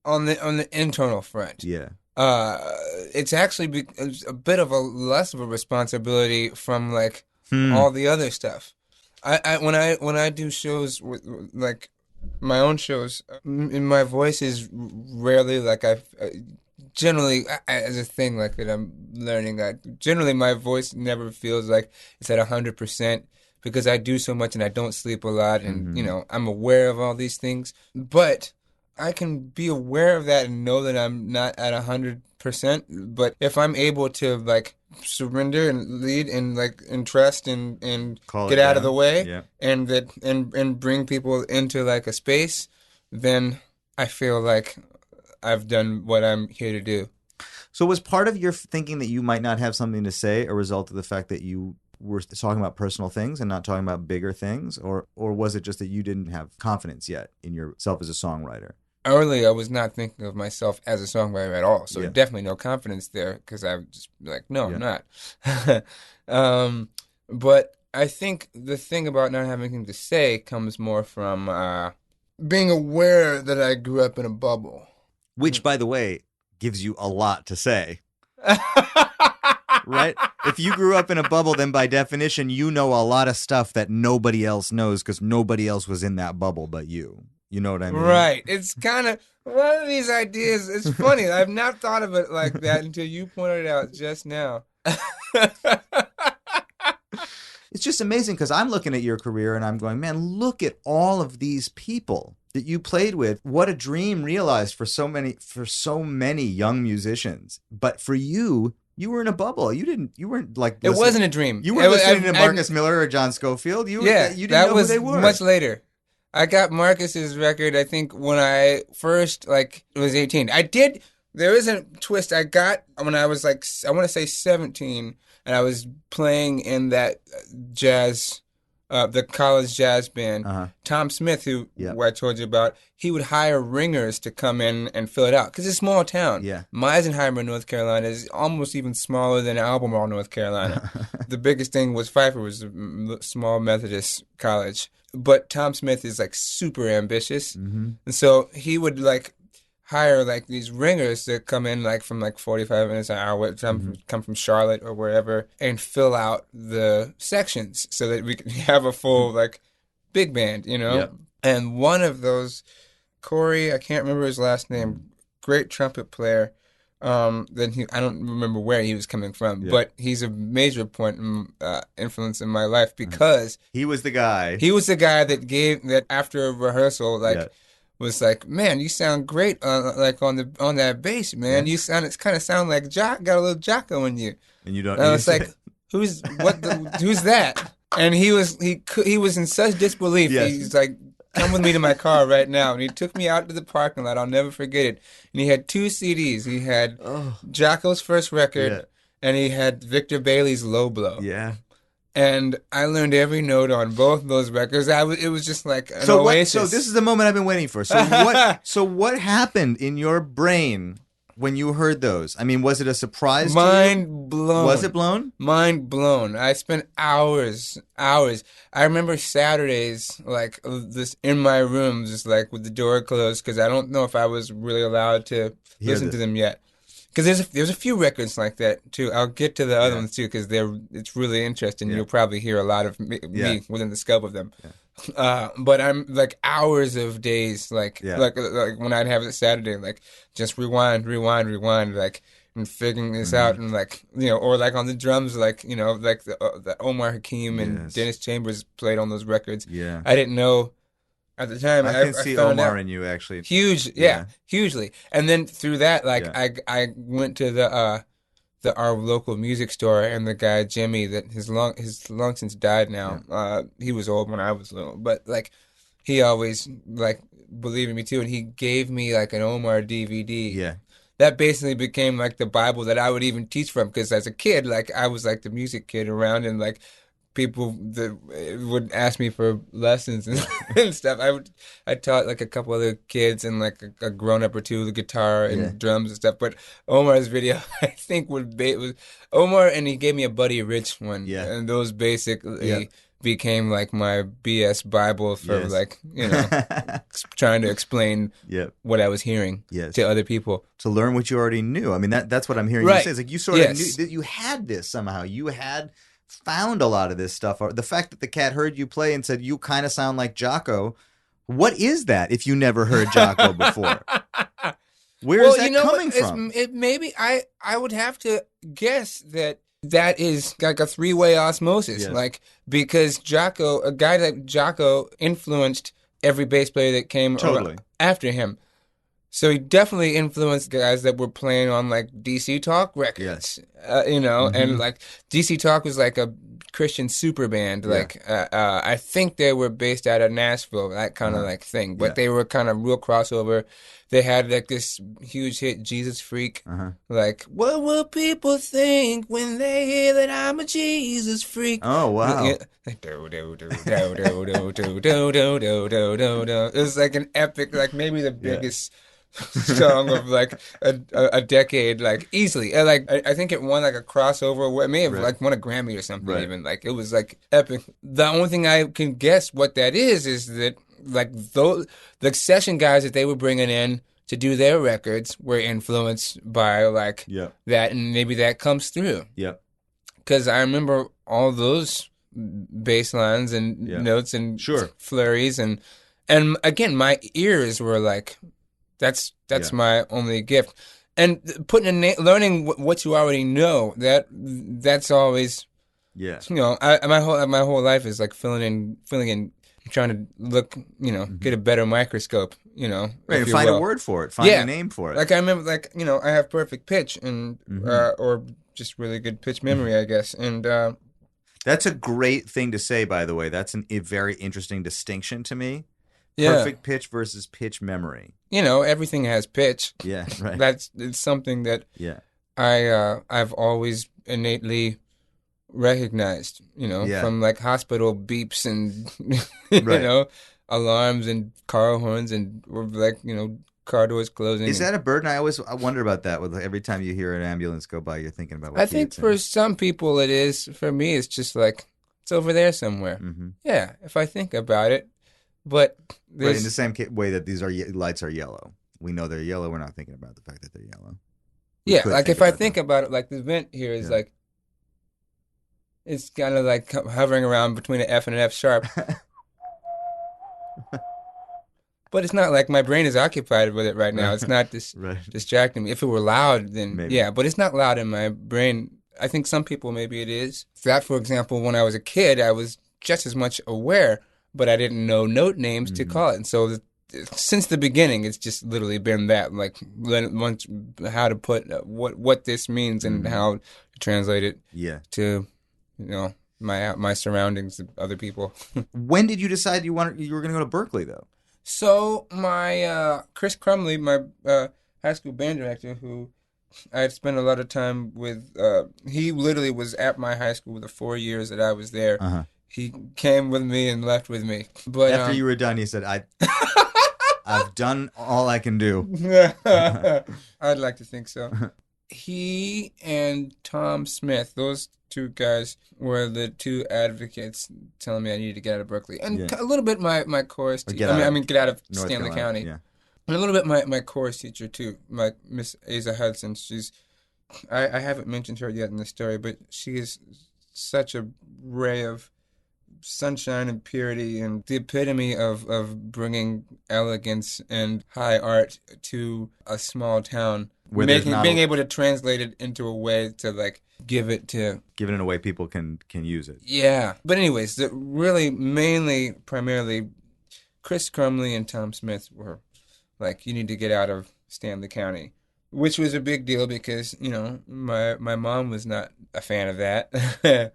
on the internal front. Yeah. It's actually a bit of a less of a responsibility from like all the other stuff. When I do shows like my own shows, my voice is rarely like generally, as a thing like that, I'm learning that generally my voice never feels like it's at 100% because I do so much and I don't sleep a lot, and I'm aware of all these things. But I can be aware of that and know that I'm not at 100%. But if I'm able to like surrender and lead and like and trust and get out of the way, and bring people into like a space, then I feel like I've done what I'm here to do. So was part of your thinking that you might not have something to say a result of the fact that you were talking about personal things and not talking about bigger things? Or was it just that you didn't have confidence yet in yourself as a songwriter? Early, I was not thinking of myself as a songwriter at all. So definitely no confidence there, because I was just like, no, I'm not. But I think the thing about not having anything to say comes more from being aware that I grew up in a bubble. Which, by the way, gives you a lot to say. Right? If you grew up in a bubble, then by definition, you know a lot of stuff that nobody else knows because nobody else was in that bubble but you. You know what I mean? Right. It's kind of one of these ideas. It's funny. I've not thought of it like that until you pointed it out just now. It's just amazing because I'm looking at your career and I'm going, man, look at all of these people that you played with. What a dream realized for so many young musicians. But for you, you were in a bubble. You weren't like listening. It wasn't a dream. You weren't listening to Marcus Miller or John Scofield. You didn't know who they were. That was much later. I got Marcus's record, I think, when I first was 18. There is a twist. I got when I was like, I want to say 17, and I was playing in that jazz, the college jazz band. Tom Smith, who I told you about, he would hire ringers to come in and fill it out because it's a small town. Yeah. Meisenheimer, North Carolina, is almost even smaller than Albemarle, North Carolina. The biggest thing was Pfeiffer was a small Methodist college. But Tom Smith is like super ambitious, and so he would like hire like these ringers to come in like from like 45 minutes an hour, come from Charlotte or wherever, and fill out the sections so that we could have a full like big band, Yep. And one of those, Corey, I can't remember his last name, great trumpet player. Then I don't remember where he was coming from, but he's a major influence in my life because he was the guy. He was the guy that after a rehearsal, was like, man, you sound great, on that bass, man. You kind of sound like got a little Jocko in you. And you don't. And I was like, who's that? And he was in such disbelief. Yes. He's like, come with me to my car right now. And he took me out to the parking lot. I'll never forget it. And he had 2 CDs. He had Jocko's first record, and he had Victor Bailey's Low Blow. Yeah. And I learned every note on both of those records. It was just like an oasis. So this is the moment I've been waiting for. So what happened in your brain when you heard those? I mean, was it a surprise to you? Mind blown. Was it blown? Mind blown. I spent hours. I remember Saturdays, like, this in my room, just like with the door closed, because I don't know if I was really allowed to listen to them yet. Because there's a few records like that, too. I'll get to the other ones, too, because it's really interesting. You'll probably hear a lot of me within the scope of them. Yeah. But I'm like hours of days, like when I'd have it Saturday, like just rewind, like and figuring this out, and like or like on the drums, like like the Omar Hakim and Dennis Chambers played on those records. Yeah, I didn't know at the time. I can see Omar in you actually. Huge, hugely. And then through that, like I went to our local music store, and the guy Jimmy, that his long since died now. Yeah. He was old when I was little, but like he always like believed in me too, and he gave me like an Omar DVD. Yeah. that basically became like the Bible that I would even teach from, because as a kid, like I was like the music kid around, and like people that would ask me for lessons and, and stuff. I taught like a couple other kids and like a grown up or two the guitar and drums and stuff. But Omar's video, I think, was Omar, and he gave me a Buddy Rich one, and those basically became like my BS Bible for like, you know, trying to explain what I was hearing to other people. To learn what you already knew. I mean, that's what I'm hearing you say. It's like you sort of knew that you had this somehow. You had found a lot of this stuff. The fact that the cat heard you play and said, you kind of sound like Jocko. What is that if you never heard Jocko before? Where is that coming from? Maybe I would have to guess that is like a three-way osmosis. Like, because Jocko, a guy like Jocko influenced every bass player that came after him. So he definitely influenced guys that were playing on like DC Talk records, you know, and like DC Talk was like a Christian super band. Like, I think they were based out of Nashville, that kind of like thing, but they were kind of real crossover. They had like this huge hit, Jesus Freak. Like, what will people think when they hear that I'm a Jesus freak? Oh, wow. It was like an epic, like maybe the biggest song of like a decade, like easily. Like I think it won like a crossover. It may have like won a Grammy or something. Even like it was like epic. The only thing I can guess what that is that like those the session guys that they were bringing in to do their records were influenced by like that, and maybe that comes through. Because I remember all those bass lines and notes and flurries, and again my ears were like. That's my only gift, and learning what you already know. That's always you know. My whole life is like filling in, trying to look, you know, get a better microscope, you know, and find a word for it, find a name for it. Like I remember, like, you know, I have perfect pitch and or just really good pitch memory, I guess, and that's a great thing to say. By the way, that's a very interesting distinction to me. Perfect pitch versus pitch memory. You know, everything has pitch. Yeah, right. It's something that I've always innately recognized, you know, from like hospital beeps and, you know, alarms and car horns and like, you know, car doors closing. Is that a burden? I wonder about that. With every time you hear an ambulance go by, you're thinking about what I think for some people it is. For me, it's just like, it's over there somewhere. Yeah, if I think about it. But in the same way that these lights are yellow. We know they're yellow. We're not thinking about the fact that they're yellow. Like if I think about it, like the vent here is like, it's kind of like hovering around between an F and an F sharp. But it's not like my brain is occupied with it right now. It's not distracting me. If it were loud, then maybe. But it's not loud in my brain. I think some people, maybe it is. That, for example, when I was a kid, I was just as much aware, but I didn't know note names to call it. And so since the beginning, it's just literally been that, like how to put what this means and how to translate it to, you know, my surroundings, other people. When did you decide you were going to go to Berkeley, though? So my Chris Crumley, my high school band director, who I had spent a lot of time with, he literally was at my high school the 4 years that I was there. He came with me and left with me. But after you were done, he said, I've done all I can do. I'd like to think so. He and Tom Smith, those two guys, were the two advocates telling me I needed to get out of Berkeley. And a little bit my chorus teacher. Get out of North Stanley Carolina, County. Yeah. And a little bit my chorus teacher, too, my Miss Asa Hudson. She's, I haven't mentioned her yet in the story, but she is such a ray of sunshine and purity and the epitome of bringing elegance and high art to a small town, being able to translate it into a way to like give it in a way people can use it. But anyways, primarily Chris Crumley and Tom Smith were like, you need to get out of Stanley County, which was a big deal because, you know, my mom was not a fan of that.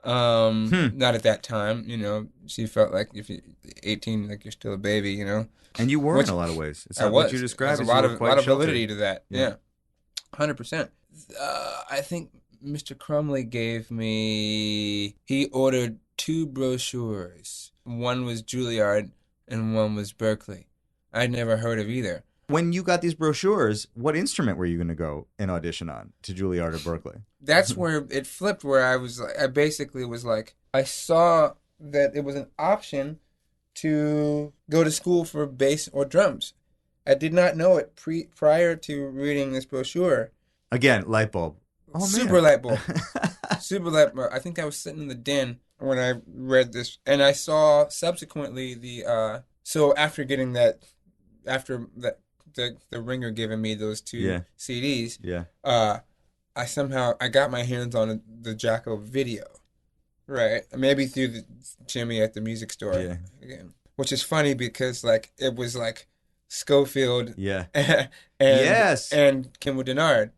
Not at that time, you know. She felt like if you're 18, like you're still a baby, you know. And you were in a lot of ways. It's what you described. There's a lot of validity to that. Yeah. 100%. I think Mr. Crumley he ordered 2 brochures. One was Juilliard and one was Berkeley. I'd never heard of either. When you got these brochures, what instrument were you going to go and audition on, to Juilliard or Berkeley? That's where it flipped, where I basically was like, I saw that it was an option to go to school for bass or drums. I did not know it prior to reading this brochure. Again, light bulb. Oh, Super light bulb. Super light bulb. I think I was sitting in the den when I read this, and I saw subsequently so after getting the ringer giving me those 2 CDs, I got my hands on the Jacko video, right? Maybe through Jimmy at the music store, again, which is funny because like it was like Schofield, and Kimball Denard,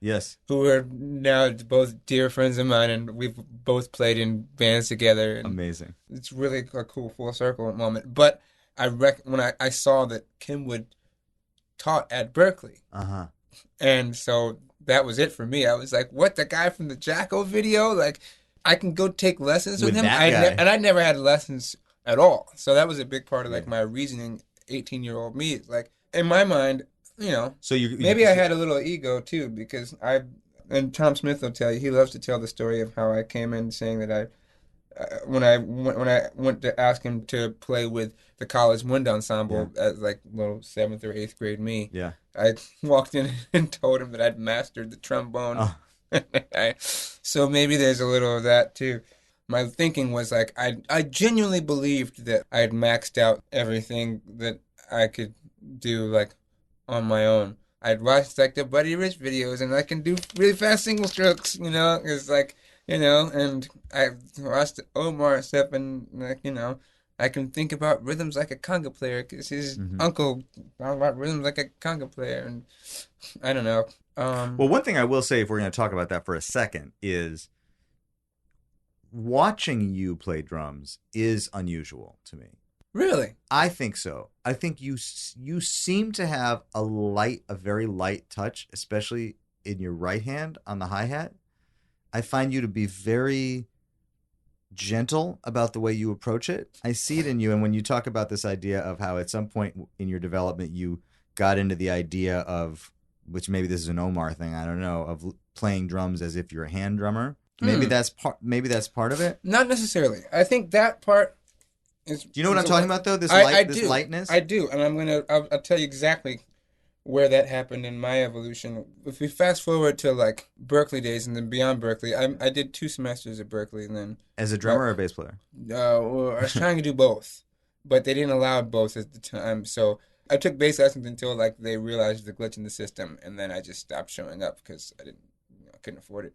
who are now both dear friends of mine, and we've both played in bands together. And amazing. It's really a cool full circle moment. But when I saw that Kimwood taught at Berkeley, and so that was it for me. I was like, "What, the guy from the Jacko video? Like, I can go take lessons with him." And I never had lessons at all, so that was a big part of like my reasoning. 18-year-old me, like, in my mind, so maybe I had a little ego too, because and Tom Smith will tell you, he loves to tell the story of how I came in saying that when I went to ask him to play with the college wind ensemble as like little 7th or 8th grade me, I walked in and told him that I'd mastered the trombone. So maybe there's a little of that too. My thinking was like, I genuinely believed that I had maxed out everything that I could do like on my own. I'd watched like the Buddy Rich videos, and I can do really fast single strokes, it's like, and I watched Omar stuff, and like, I can think about rhythms like a conga player, because his uncle thought about rhythms like a conga player, and I don't know. Well, one thing I will say, if we're going to talk about that for a second, is watching you play drums is unusual to me. Really? I think so. I think you seem to have a very light touch, especially in your right hand on the hi-hat. I find you to be very gentle about the way you approach it. I see it in you, and when you talk about this idea of how at some point in your development you got into the idea of, which maybe this is an Omar thing, I don't know, of playing drums as if you're a hand drummer. Maybe that's part of it. Not necessarily. I think that part is. Do you know what I'm talking about though? This lightness. I do, and I'll tell you exactly where that happened in my evolution. If we fast forward to like Berkeley days and then beyond Berkeley, I did 2 semesters at Berkeley, and then as a drummer or a bass player. Well, I was trying to do both, but they didn't allow both at the time. So I took bass lessons until like they realized the glitch in the system, and then I just stopped showing up because I couldn't afford it.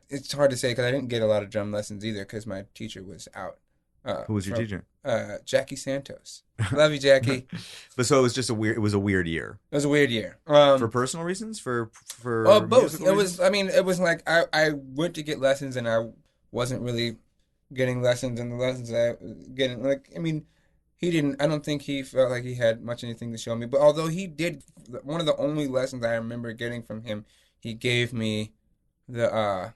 It's hard to say because I didn't get a lot of drum lessons either because my teacher was out. Who was your teacher? Jackie Santos. Love you, Jackie. But so it was just it was a weird year. It was a weird year. For personal reasons? For both. It was. Reasons? I mean, it was like I went to get lessons and I wasn't really getting lessons, and the lessons I was getting, like, I mean, he didn't. I don't think he felt like he had much anything to show me. But although he did, one of the only lessons I remember getting from him, he gave me the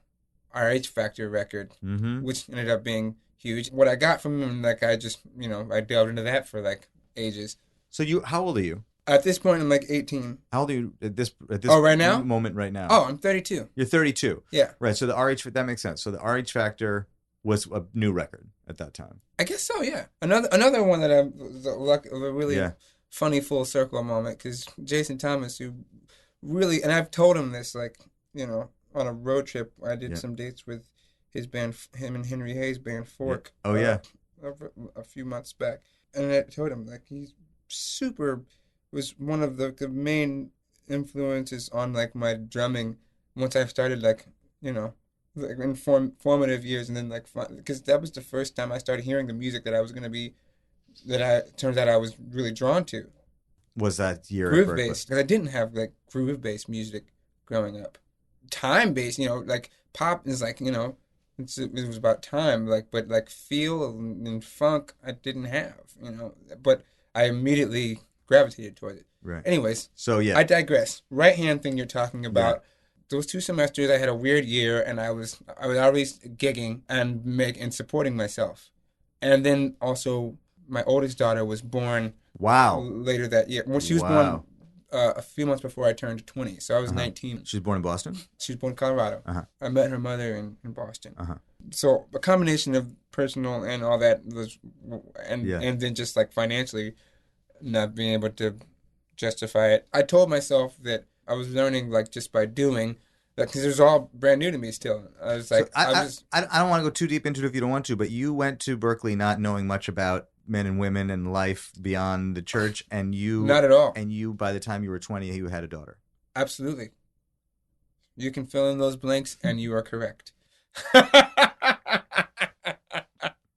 RH Factor record, which ended up being huge. What I got from him, like, I just, I delved into that for like ages. So how old are you? At this point, I'm like 18. How old are you at this right now? moment right now? Oh, I'm 32. You're 32. Yeah. Right. So the RH, that makes sense. So the RH Factor was a new record at that time. I guess so. Yeah. Another one that a really funny full circle moment, because Jason Thomas, who really, and I've told him this, like, on a road trip, I did some dates with his band, him and Henry Hayes' band Fork. Yeah. Oh yeah. A few months back, and I told him, like, he's was one of the main influences on like my drumming once I started, like, like in formative years, and then like because that was the first time I started hearing the music that I was gonna be, turns out I was really drawn to. Was that year groove bass? Because I didn't have like groove bass music growing up. Time bass, like pop is like, it was about time, like, but like feel and funk I didn't have, but I immediately gravitated toward it. Right. Anyways, so yeah, I digress. Right hand thing you're talking about, those 2 semesters I had a weird year, and I was always gigging and supporting myself. And then also my oldest daughter was born later that year. Well, she was born a few months before I turned 20, so I was 19. She was born in Boston? She was born in Colorado. I met her mother in Boston. So a combination of personal and all that was, and then just like financially not being able to justify it. I told myself that I was learning like just by doing, because it was all brand new to me still. I was like, so I don't want to go too deep into it if you don't want to, but you went to Berkeley not knowing much about men and women and life beyond the church, and you... Not at all. And you, by the time you were 20, you had a daughter. Absolutely. You can fill in those blanks, and you are correct.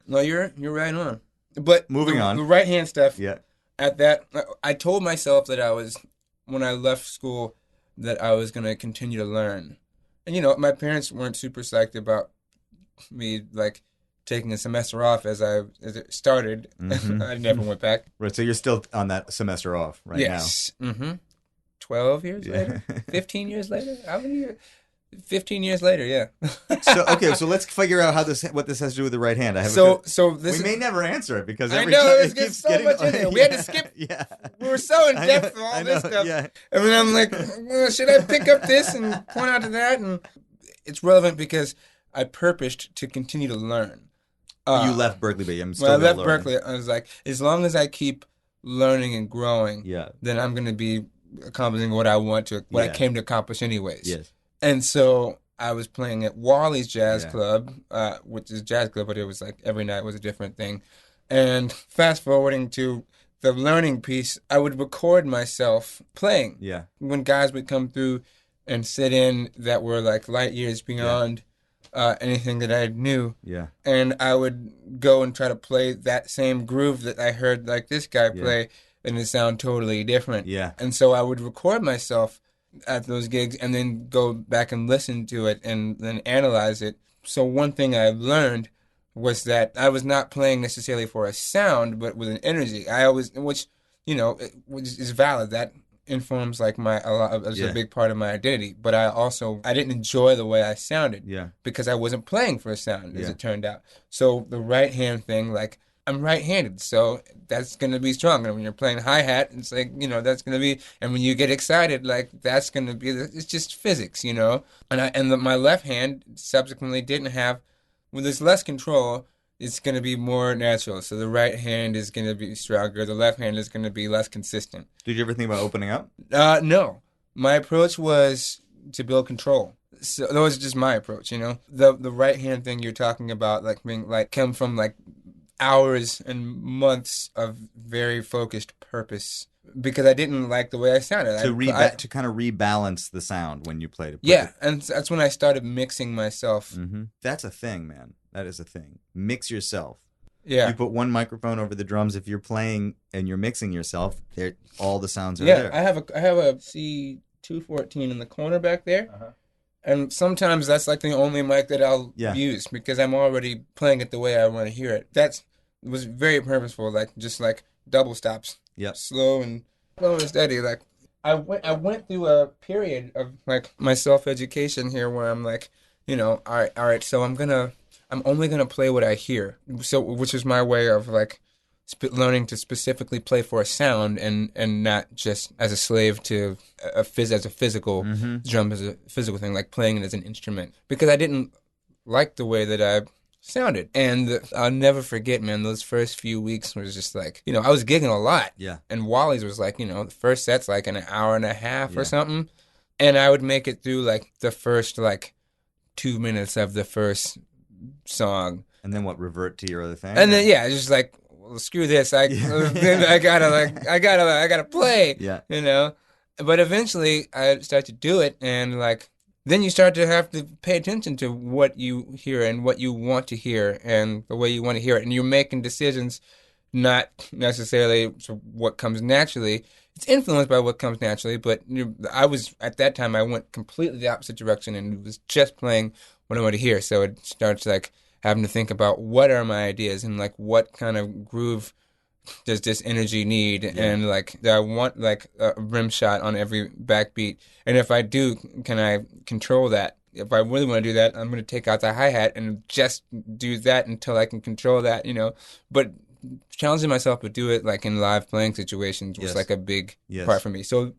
No, you're right on. But moving on. The right hand stuff. Yeah. At that, I told myself that when I left school, that I was going to continue to learn. And, you know, my parents weren't super psyched about me, like, taking a semester off as it started. I never went back. Right, so you're still on that semester off right now. Yes. 12 years later? 15 years later? How many years? 15 years later, yeah. So let's figure out what this has to do with the right hand. We may never answer it because every time it keeps so getting much in there. We had to skip. Yeah. We were so in depth with all this stuff. Yeah. I mean, I'm like, well, should I pick up this and point out to that? And it's relevant because I purposed to continue to learn. You left Berkeley, but I'm still when I left Berkeley, I was like, as long as I keep learning and growing, then I'm going to be accomplishing what I want to, what I came to accomplish anyways. Yes. And so I was playing at Wally's Jazz Club, which is a jazz club, but it was like every night was a different thing. And fast forwarding to the learning piece, I would record myself playing. Yeah. When guys would come through and sit in that were like light years beyond anything that I knew. Yeah. And I would go and try to play that same groove that I heard like this guy play, and it sound totally different. Yeah. And so I would record myself at those gigs and then go back and listen to it and then analyze it. So one thing I learned was that I was not playing necessarily for a sound, but with an energy. Which is valid. That informs like a big part of my identity. But I didn't enjoy the way I sounded. Yeah. Because I wasn't playing for a sound, as it turned out. So the right hand thing, like, I'm right-handed, so that's going to be strong. And when you're playing hi-hat, it's like, that's going to be, and when you get excited, like, that's going to be, it's just physics, And my left hand subsequently didn't have, when there's less control, it's going to be more natural. So the right hand is going to be stronger. The left hand is going to be less consistent. Did you ever think about opening up? No. My approach was to build control. So that was just my approach, The right hand thing you're talking about, like, being, like, come from, like, hours and months of very focused purpose because I didn't like the way I sounded. To kind of rebalance the sound when you played it. Yeah, and that's when I started mixing myself. Mm-hmm. That's a thing, man. That is a thing. Mix yourself. Yeah. You put one microphone over the drums. If you're playing and you're mixing yourself, all the sounds are there. I have a C214 in the corner back there. Uh-huh. And sometimes that's like the only mic that I'll use because I'm already playing it the way I want to hear it. That was very purposeful, like just like double stops. Yep. Slow and steady. Like I went through a period of like my self-education here where I'm like, all right, so I'm only gonna play what I hear. So which is my way of like learning to specifically play for a sound and not just as a slave to as a physical drum, as a physical thing, like playing it as an instrument. Because I didn't like the way that I sounded. And I'll never forget, man, those first few weeks was just like, I was gigging a lot. Yeah. And Wally's was like, the first set's like an hour and a half or something. And I would make it through like the first like 2 minutes of the first song. And then revert to your other thing? And then, just like, well, screw this. I gotta play. Yeah. But eventually I started to do it, and like then you start to have to pay attention to what you hear and what you want to hear and the way you want to hear it, and you're making decisions not necessarily what comes naturally. It's influenced by what comes naturally, but I was at that time I went completely the opposite direction and was just playing what I want to hear. So it starts like having to think about what are my ideas and like what kind of groove does this energy need, and like do I want like a rim shot on every backbeat, and if I do, can I control that? If I really want to do that, I'm going to take out the hi-hat and just do that until I can control that, But challenging myself to do it like in live playing situations was like a big part for me. So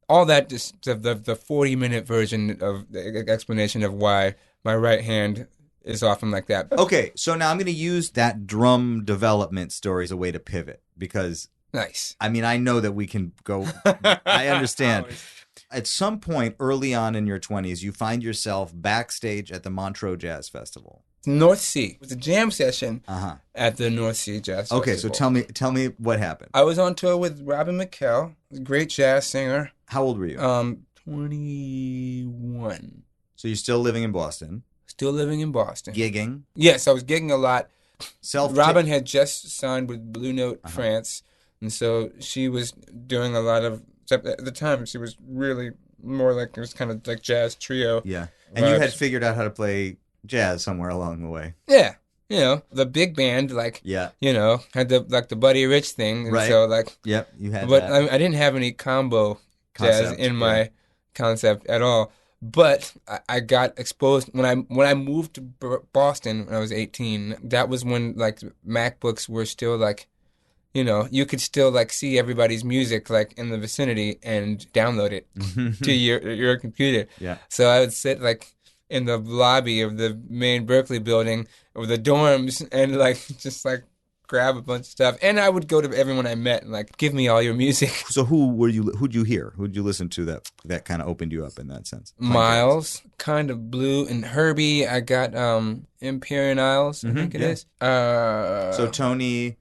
all that, just the 40-minute version of the explanation of why my right hand is often like that. Okay, so now I'm going to use that drum development story as a way to pivot because... Nice. I mean, I know that we can go... I understand. At some point early on in your 20s, you find yourself backstage at the Montreux Jazz Festival. North Sea. It was a jam session at the North Sea Jazz Festival. Okay, so tell me what happened. I was on tour with Robin McKell, a great jazz singer. How old were you? 21. So you're still living in Boston? Still living in Boston. Gigging? Yes, I was gigging a lot. Robin had just signed with Blue Note France, and so she was doing a lot of... At the time, she was really more like, it was kind of like jazz trio. Yeah. And you had figured out how to play jazz somewhere along the way. Yeah. The big band, like, had the Buddy Rich thing. And right. So, like... Yep, you had but that. I didn't have any combo jazz in my concept at all. But I got exposed when I moved to Boston when I was 18. That was when, like, MacBooks were still, like... you could still like see everybody's music like in the vicinity and download it to your computer. Yeah. So I would sit like in the lobby of the main Berkeley building or the dorms and like just like grab a bunch of stuff. And I would go to everyone I met and like, give me all your music. So who'd you hear? Who'd you listen to that kind of opened you up in that sense? Miles, kind of Blue, and Herbie. I got Imperial Isles, I think it is. So Tony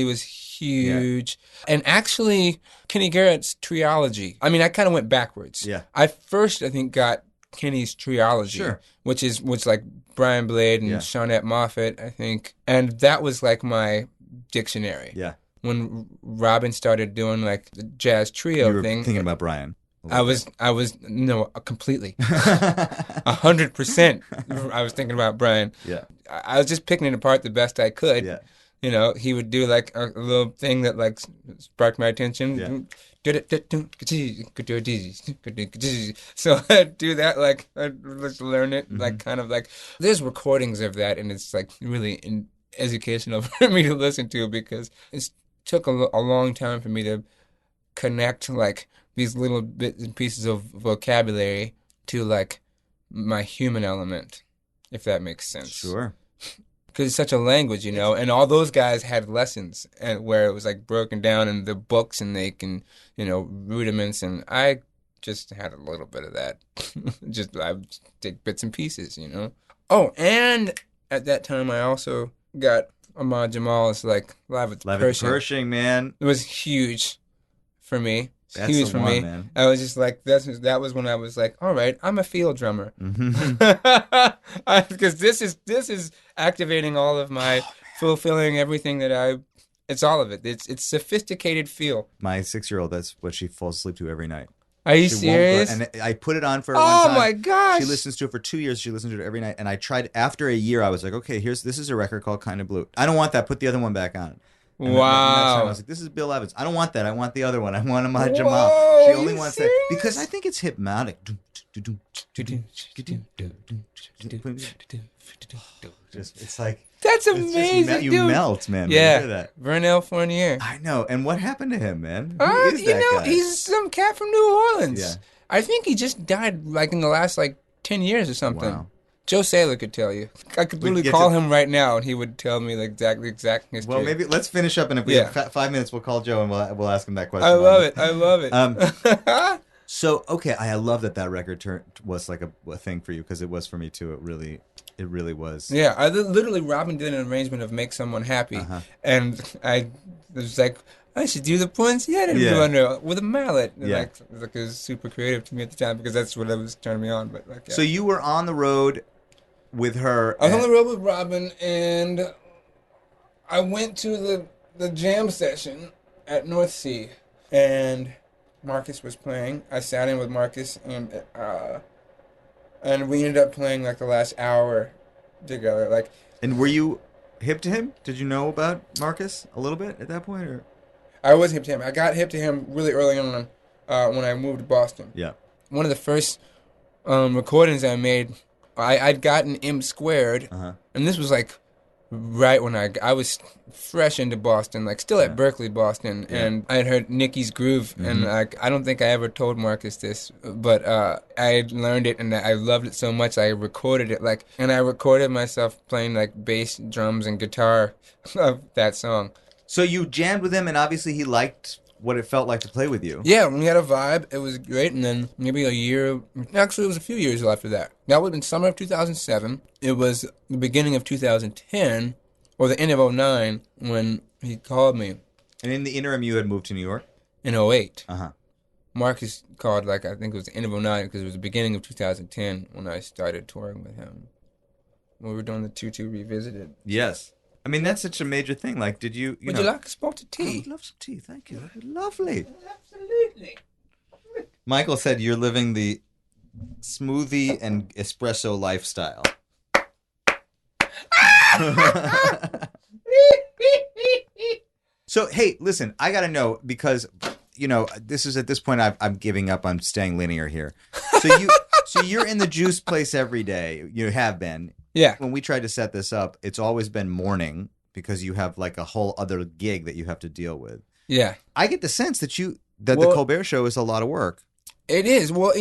was huge. Yeah. And actually, Kenny Garrett's Triology. I mean, I kind of went backwards. Yeah. I first, I think, got Kenny's Triology, which like Brian Blade and Shawnette Moffett, I think. And that was like my dictionary. Yeah. When Robin started doing like the jazz trio you were thing. Thinking about Brian. I was completely 100%. I was thinking about Brian. Yeah. I was just picking it apart the best I could. Yeah. He would do like a little thing that like sparked my attention. Yeah. So I'd do that, like I'd learn it, like kind of like there's recordings of that, and it's like really educational for me to listen to because it took a long time for me to connect like these little bits and pieces of vocabulary to like my human element, if that makes sense. Sure. Because it's such a language, and all those guys had lessons and where it was like broken down in the books and they can, rudiments. And I just had a little bit of that. I would take bits and pieces, Oh, and at that time I also got Ahmad Jamal's like Live at the Pershing, man. It was huge for me. That's huge the for one, me. Man. I was just like, that was when I was like, all right, I'm a field drummer. Because this is activating all of my fulfilling everything that it's all of it. It's sophisticated feel. My 6-year-old, that's what she falls asleep to every night. Are you serious? And I put it on for her one time. Oh my gosh. She listens to it for 2 years. She listens to it every night. And I tried, after a year, I was like, okay, this is a record called Kinda Blue. I don't want that. Put the other one back on. And wow. That's when I was like, this is Bill Evans. I don't want that. I want the other one. I want Ahmad Jamal. She only wants that because I think it's hypnotic. It's like that's amazing. You melt, man. Yeah, when you hear that. Vernell Fournier. I know. And what happened to him, man? Who is that guy? He's some cat from New Orleans. Yeah. I think he just died like in the last 10 years or something. Wow. Joe Saylor could tell you. I could literally call him right now, and he would tell me the exact history. Well, maybe let's finish up, and if we have 5 minutes, we'll call Joe and we'll ask him that question. I love it. So, okay, I love that record was like a thing for you because it was for me too. It really was. Yeah, literally, Robin did an arrangement of "Make Someone Happy," and I was like, I should do the poinsettia under with a mallet. And it was super creative to me at the time because that's what was turning me on. But so you were on the road with her. I was on the road with Robin, and I went to the jam session at North Sea, and Marcus was playing. I sat in with Marcus, and we ended up playing like the last hour together. And were you hip to him? Did you know about Marcus a little bit at that point? Or? I was hip to him. I got hip to him really early on when I moved to Boston. Yeah. One of the first recordings I made, I'd gotten M Squared, and this was like right when I was fresh into Boston, like still at Berkeley, Boston, and I had heard Nicky's Groove, and I don't think I ever told Marcus this, but I had learned it and I loved it so much I recorded it, and I recorded myself playing like bass, drums, and guitar of that song. So you jammed with him, and obviously he liked what it felt like to play with you. Yeah, we had a vibe. It was great. And then maybe actually it was a few years after that. That would have been summer of 2007. It was the beginning of 2010, or the end of 2009, when he called me. And in the interim, you had moved to New York? In 2008. Uh-huh. Marcus called, I think it was the end of 2009, because it was the beginning of 2010 when I started touring with him. We were doing the 2-2 Revisited. Yes. I mean, that's such a major thing. Like, did you Would you like a spot of tea? I would love some tea. Thank you. Lovely. Absolutely. Michael said you're living the smoothie and espresso lifestyle. So, hey, listen, I got to know, because, this is at this point I'm giving up. I'm staying linear here. So you're in the juice place every day. You have been. Yeah. When we tried to set this up, it's always been morning because you have like a whole other gig that you have to deal with. Yeah. I get the sense that the Colbert Show is a lot of work. It is. Well,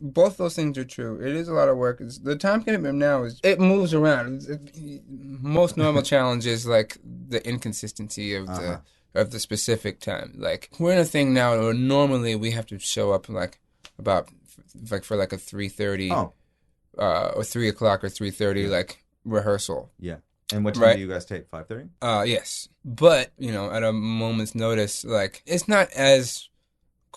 both those things are true. It is a lot of work. The time commitment now it moves around. Most normal challenge is like the inconsistency of the specific time. Like, we're in a thing now where normally we have to show up for a 3:30 or 3 o'clock or 3:30 rehearsal. Yeah. And what time do you guys take? 5:30? Yes. But, at a moment's notice, it's not as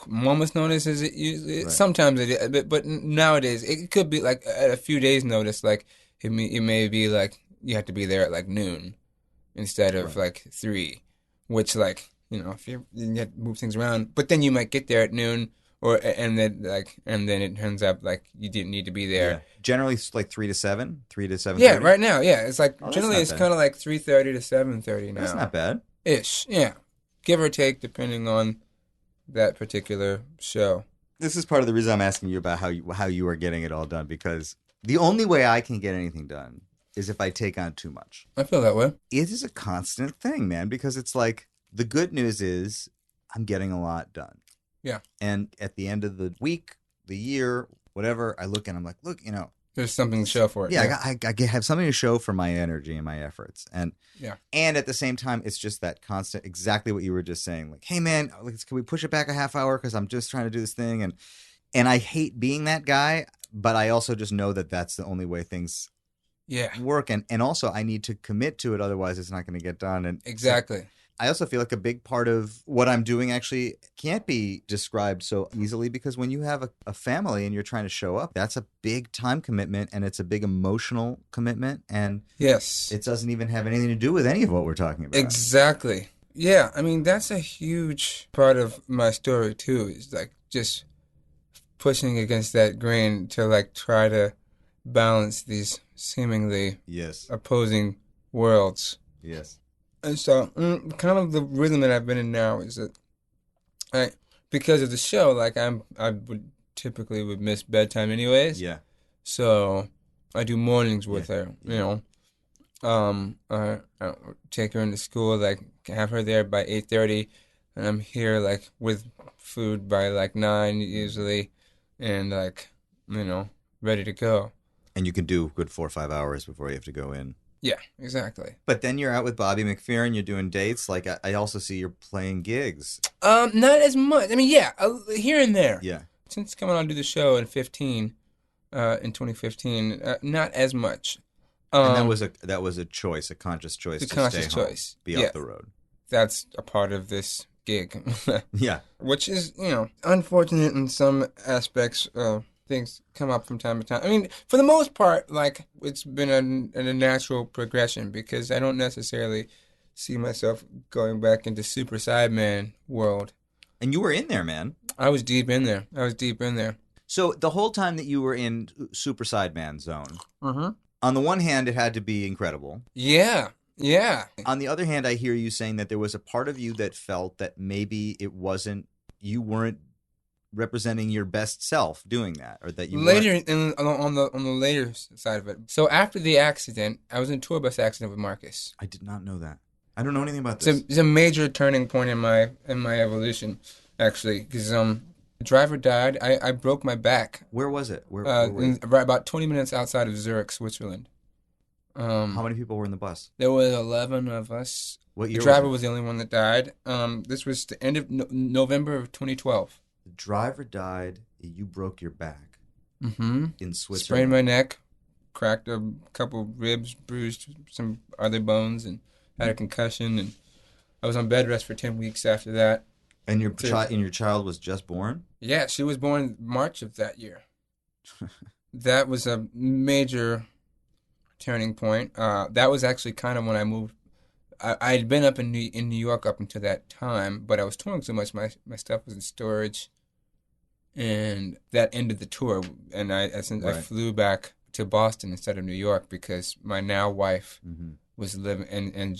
moment's notice as it usually sometimes it is, but nowadays it could be at a few days notice, it may be you have to be there at noon instead of 3, which if you have to move things around, but then you might get there at noon, and then it turns out you didn't need to be there. Yeah. Generally it's 3 to 7, 3 to 7:30. Yeah, right now, yeah, it's generally it's kind of 3:30 to 7:30 now. That's not bad. Ish, yeah, give or take depending on that particular show. This is part of the reason I'm asking you about how you are getting it all done, because the only way I can get anything done is if I take on too much. I feel that way. It is a constant thing, man, because it's the good news is I'm getting a lot done. Yeah. And at the end of the week, the year, whatever, I look and I'm like, look, there's something to show for it. Yeah, I have something to show for my energy and my efforts. And and at the same time, it's just that constant, exactly what you were just saying. Hey, man, can we push it back a half hour? Because I'm just trying to do this thing. And I hate being that guy, but I also just know that that's the only way things work. And also, I need to commit to it. Otherwise, it's not going to get done. And exactly. I also feel like a big part of what I'm doing actually can't be described so easily, because when you have a family and you're trying to show up, that's a big time commitment and it's a big emotional commitment. And yes, it doesn't even have anything to do with any of what we're talking about. Exactly. Yeah, I mean, that's a huge part of my story too, is just pushing against that grain to try to balance these seemingly opposing worlds. Yes. And so, kind of the rhythm that I've been in now is that, because of the show, I would typically miss bedtime anyways. Yeah. So I do mornings with her. I take her into school, have her there by 8:30, and I'm here with food by 9 usually, and ready to go. And you can do a good 4 or 5 hours before you have to go in. Yeah, exactly. But then you're out with Bobby McFerrin, you're doing dates. I also see you're playing gigs. Not as much. I mean, here and there. Yeah. Since coming on to the show in 2015, not as much. And that was a choice, a conscious choice. Be off the road. That's a part of this gig. Yeah. Which is, unfortunate in some aspects. Things come up from time to time. I mean, for the most part, it's been a natural progression, because I don't necessarily see myself going back into Super Sideman world. And you were in there, man. I was deep in there. So the whole time that you were in Super Sideman zone, on the one hand, it had to be incredible. Yeah. Yeah. On the other hand, I hear you saying that there was a part of you that felt that maybe you weren't representing your best self doing that, or that you Later, weren't... on the later side of it. So after the accident, I was in a tour bus accident with Marcus. I did not know that. I don't know anything about this. It's a major turning point in my evolution, actually, because the driver died. I broke my back. Where was it? Where were you? Right about 20 minutes outside of Zurich, Switzerland. How many people were in the bus? There were 11 of us. What year The driver was was the only one that died. This was the end of November of 2012. The driver died. You broke your back Mm-hmm. in Switzerland. Sprained my neck, cracked a couple ribs, bruised some other bones, and had a concussion. And I was on bed rest for 10 weeks after that. And your child was just born? Yeah, she was born March of that year. That was a major turning point. That was actually kind of when I moved. I had been up in New York up until that time, but I was touring so much, my stuff was in storage, and that ended the tour. And I flew back to Boston instead of New York because my now wife was living, and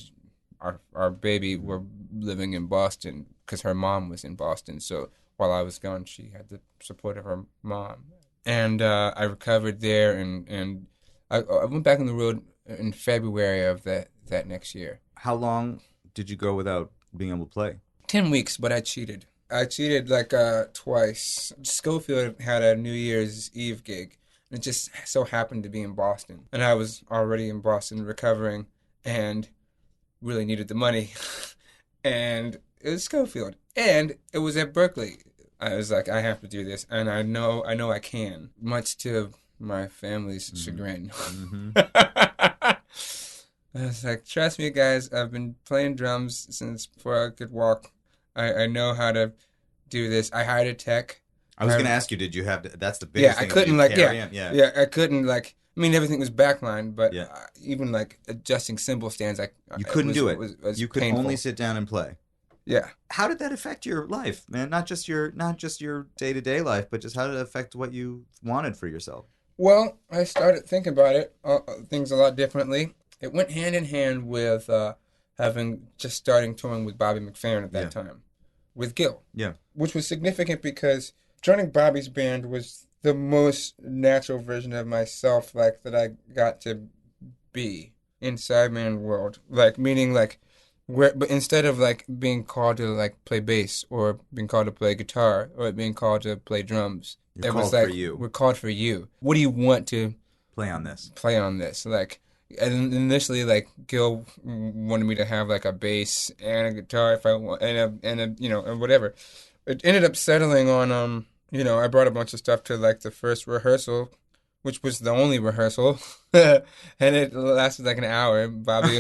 our baby were living in Boston because her mom was in Boston. So while I was gone, she had the support of her mom, and I recovered there, and I went back on the road in February of that next year. How long did you go without being able to play? 10 weeks, but I cheated. I cheated twice. Schofield had a New Year's Eve gig, and it just so happened to be in Boston. And I was already in Boston recovering and really needed the money. And it was Schofield. And it was at Berkeley. I was like, I have to do this, and I know I can, much to my family's chagrin. I was like, trust me, guys, I've been playing drums since before I could walk. I know how to do this. I hired a tech. I was going to ask you, did you have to, that's the biggest thing. I couldn't Yeah, I couldn't I mean, everything was backline, but yeah. Even adjusting cymbal stands, you couldn't do it. Was you could painful. Only sit down and play. Yeah. How did that affect your life, man? Not just your day-to-day life, but just how did it affect what you wanted for yourself? Well, I started thinking about things a lot differently. It went hand in hand with starting touring with Bobby McFerrin at that time, with Gil. Yeah. Which was significant because joining Bobby's band was the most natural version of myself, that I got to be in sideman world. Meaning but instead of being called to play bass or being called to play guitar or being called to play drums, it was for you. We're called for you. What do you want to play on this? And initially, Gil wanted me to have a bass and a guitar if I want, and whatever. It ended up settling on I brought a bunch of stuff to the first rehearsal, which was the only rehearsal, and it lasted an hour. Bobby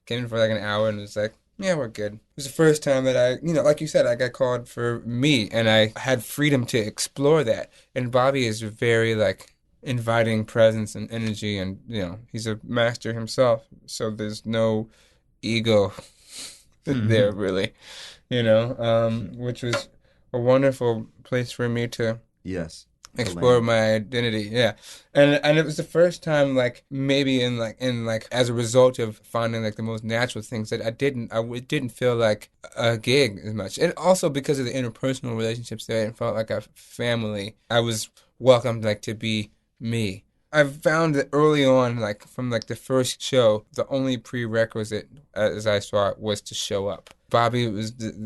came in for an hour and was like, yeah, we're good. It was the first time that I, like you said, I got called for me, and I had freedom to explore that. And Bobby is very inviting presence and energy, and he's a master himself, so there's no ego there really, which was a wonderful place for me to explore my identity. And it was the first time maybe in as a result of finding the most natural things that it didn't feel like a gig as much, and also because of the interpersonal relationships there, it felt like a family. I was welcomed to be me. I found that early on, from the first show, the only prerequisite, as I saw it, was to show up. Bobby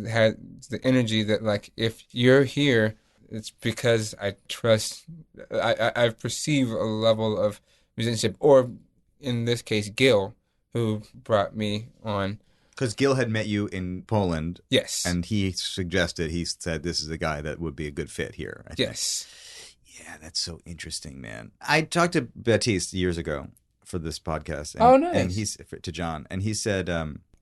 had the energy that if you're here, it's because I trust. I perceive a level of musicianship, or in this case, Gil, who brought me on. Because Gil had met you in Poland. Yes. And he said, this is a guy that would be a good fit here. I think. Yes. Yeah, that's so interesting, man. I talked to Batiste years ago for this podcast. Nice. And to Jon, and he said,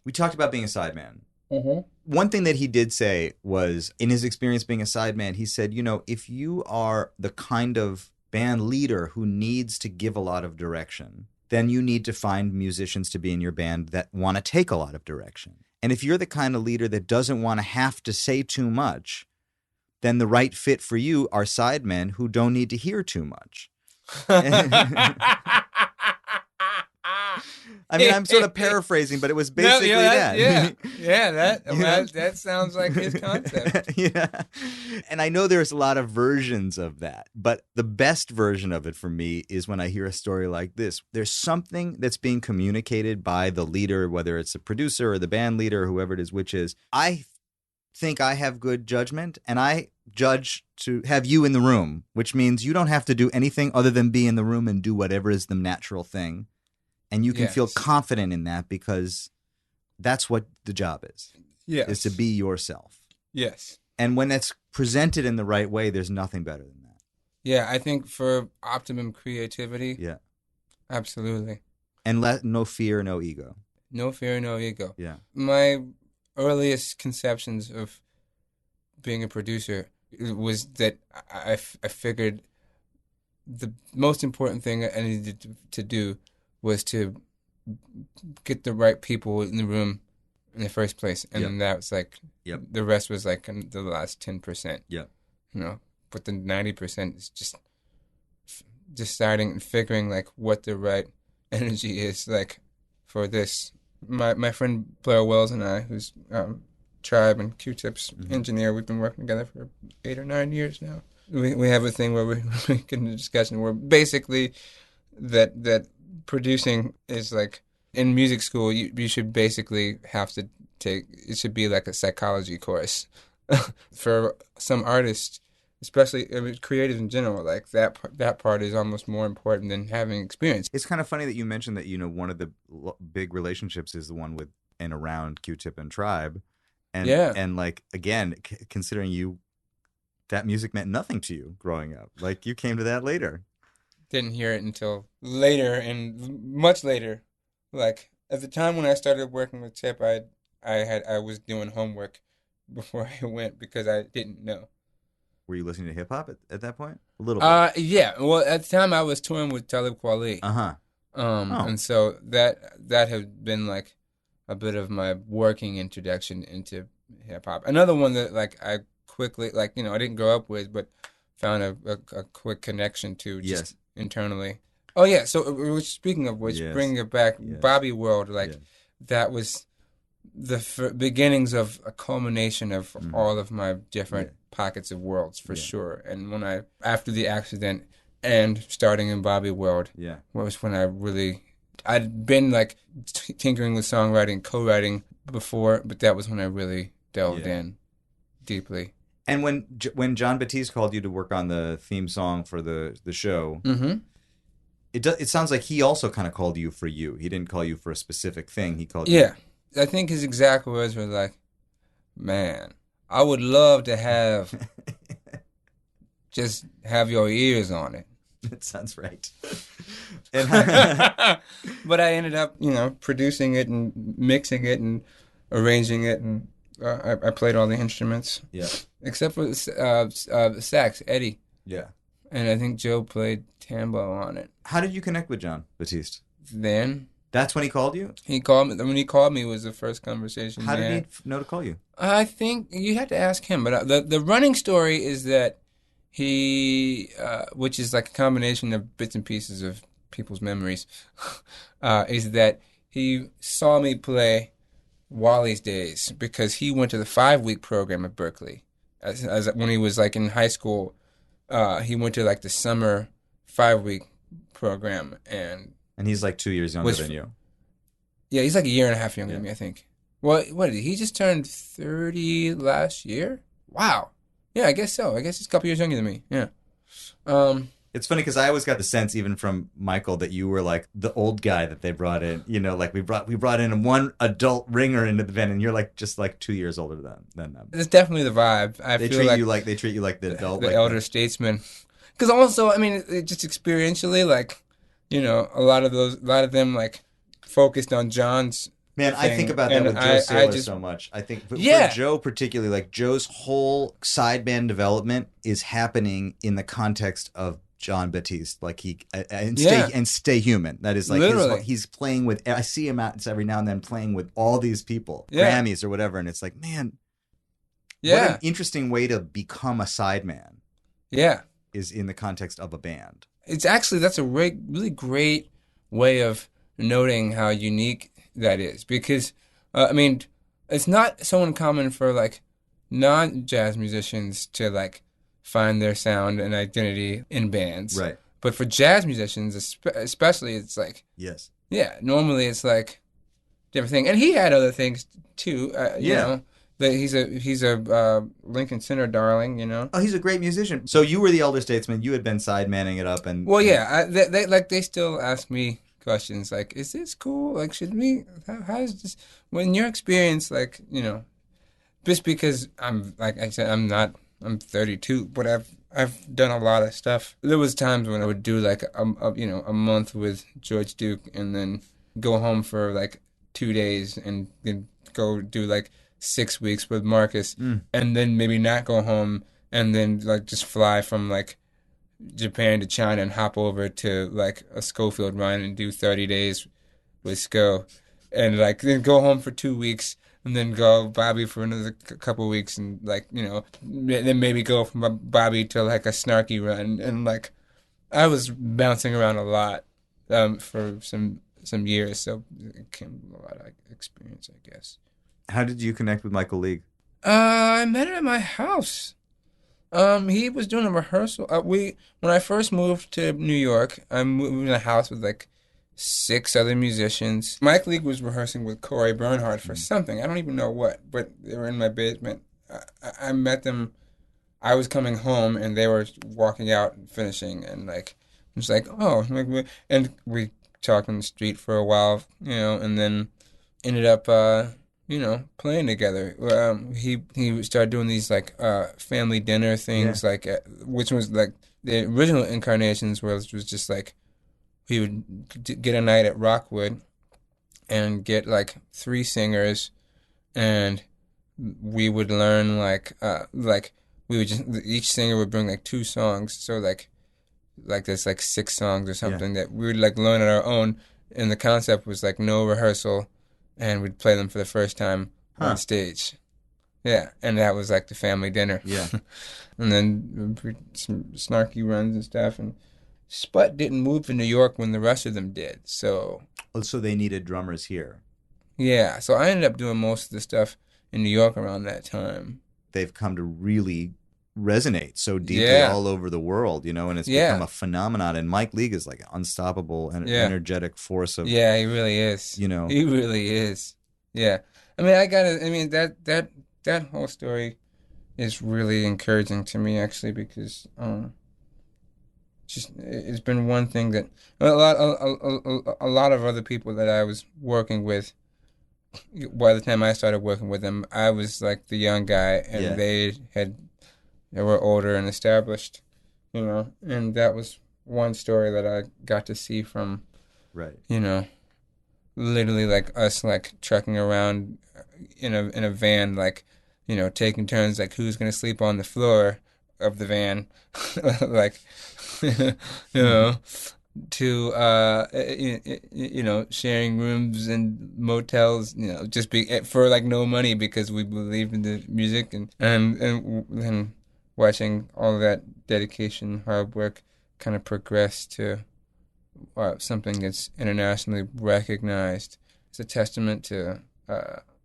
we talked about being a sideman. Mm-hmm. One thing that he did say was, in his experience being a sideman, he said, if you are the kind of band leader who needs to give a lot of direction, then you need to find musicians to be in your band that want to take a lot of direction. And if you're the kind of leader that doesn't want to have to say too much, then the right fit for you are sidemen who don't need to hear too much. I mean, I'm sort of paraphrasing, but it was basically that. That sounds like his concept. Yeah. And I know there's a lot of versions of that, but the best version of it for me is when I hear a story like this. There's something that's being communicated by the leader, whether it's the producer or the band leader or whoever it is, which is, I think I have good judgment and I judge to have you in the room, which means you don't have to do anything other than be in the room and do whatever is the natural thing. And you can feel confident in that because that's what the job is. Yes. Is to be yourself. Yes. And when it's presented in the right way, there's nothing better than that. Yeah, I think for optimum creativity. Yeah. Absolutely. And no fear, no ego. No fear, no ego. Yeah. My earliest conceptions of being a producer was that I figured the most important thing I needed to do was to get the right people in the room in the first place. And then that was like, the rest was like the last 10%. Yeah. You know, but the 90% is just deciding and figuring like what the right energy is like for this. My friend Blair Wells and I, who's Tribe and Q-Tip's engineer, we've been working together for 8 or 9 years now. We have a thing where we get into a discussion where basically that producing is like, in music school, you should basically have to take, it should be like a psychology course. For some artists, especially creatives in general, like that part is almost more important than having experience. It's kind of funny that you mentioned that, one of the big relationships is the one with and around Q-Tip and Tribe. And like, again, considering that music meant nothing to you growing up. Like, you came to that later. Didn't hear it until later, and much later. Like, at the time when I started working with Tip, I was doing homework before I went because I didn't know. Were you listening to hip hop at that point? A little bit. Yeah. Well, at the time I was touring with Talib Kweli. And so that had been like a bit of my working introduction into hip hop. Another one that like I quickly, like, I didn't grow up with, but found a quick connection to just internally. Oh yeah. So speaking of which, bringing it back, Bobby World, like that was the beginnings of a culmination of all of my different pockets of worlds for sure. And when after the accident and starting in Bobby World, was when I'd been like tinkering with songwriting, co-writing before, but that was when I really delved in deeply. And when Jon Batiste called you to work on the theme song for the show, it sounds like he also kind of called you for you. He didn't call you for a specific thing. He called you. Yeah. I think his exact words were like, man, I would love to have just have your ears on it. That sounds right. But I ended up, producing it and mixing it and arranging it, and I played all the instruments. Yeah. Except for the sax, Eddie. Yeah. And I think Joe played tambo on it. How did you connect with Jon Batiste? Then. That's when he called you? He called me. When he called me was the first conversation. How did he know to call you? I think you had to ask him. But the running story is that he, which is like a combination of bits and pieces of people's memories, is that he saw me play Wally's Days because he went to the 5-week program at Berkeley. As when he was like in high school, he went to like the summer 5-week program, and he's like 2 years younger than you. Yeah, he's like a year and a half younger than me, I think. Well, what did he just turned 30 last year? Wow. Yeah, I guess so. I guess he's a couple years younger than me. Yeah. It's funny because I always got the sense, even from Michael, that you were like the old guy that they brought in. Like we brought in one adult ringer into the band, and you're like just like 2 years older than them. It's definitely the vibe. They treat you like the adult, the elder statesman. Because also, I mean, just experientially, like, a lot of them like focused on John's. Man, thing. I think about that with Joe Saylor so much. I think for Joe particularly, like Joe's whole sideband development is happening in the context of Jon Batiste, like stay human. That is like he's playing with. I see him out every now and then playing with all these people, Grammys or whatever, and it's like, man, what an interesting way to become a sideman. Yeah, is in the context of a band. It's actually that's a really great way of noting how unique that is. Because, I mean, it's not so uncommon for, like, non-jazz musicians to, like, find their sound and identity in bands. Right. But for jazz musicians, especially, it's like... Yes. Yeah, normally it's, like, different thing. And he had other things, too, you know. He's a Lincoln Center darling, you know. Oh, he's a great musician. So you were the elder statesman. You had been sidemanning it up, and well, yeah. They still ask me questions like, "Is this cool? Like, should we? How is this?" When your experience, like, you know, just because I'm like I said, I'm 32, but I've done a lot of stuff. There was times when I would do like a month with George Duke, and then go home for like 2 days, and then go do like 6 weeks with Marcus, and then maybe not go home, and then like just fly from like Japan to China and hop over to like a Schofield run and do 30 days with Sco, and like then go home for 2 weeks, and then go Bobby for another couple of weeks, and like, you know, then maybe go from Bobby to like a Snarky run, and like I was bouncing around a lot for some years, so it came a lot of experience, I guess. How did you connect with Michael League? I met him at my house. He was doing a rehearsal. When I first moved to New York, I moved in a house with like 6 other musicians. Mike League was rehearsing with Corey Bernhardt for something. I don't even know what, but they were in my basement. I met them. I was coming home, and they were walking out and finishing, and like, I was like, oh, and we talked on the street for a while, you know, and then ended up, you know, playing together. He started doing these like family dinner things, like which was like the original incarnations was just like he would get a night at Rockwood and get like 3 singers, and we would learn like we would just, each singer would bring like 2 songs, so like there's like 6 songs or something that we would like learn on our own, and the concept was like no rehearsal, and we'd play them for the first time on stage. Yeah, and that was like the family dinner. Yeah. And then some Snarky runs and stuff, and Sput didn't move to New York when the rest of them did, so... Oh, so they needed drummers here. Yeah, so I ended up doing most of the stuff in New York around that time. They've come to really resonate so deeply all over the world, you know, and it's become a phenomenon. And Mike League is like an unstoppable and energetic force of... Yeah, he really is. You know. He really is. Yeah. I mean, that whole story is really encouraging to me, actually, because it's been one thing that a lot of other people that I was working with, by the time I started working with them, I was like the young guy, and they were older and established, you know, and that was one story that I got to see from, you know, literally like us like trucking around in a van, like, you know, taking turns, like who's gonna sleep on the floor of the van, like, you know, to you know, sharing rooms and motels, you know, just for like no money, because we believed in the music, and watching all that dedication, hard work kind of progress to something that's internationally recognized. It's a testament to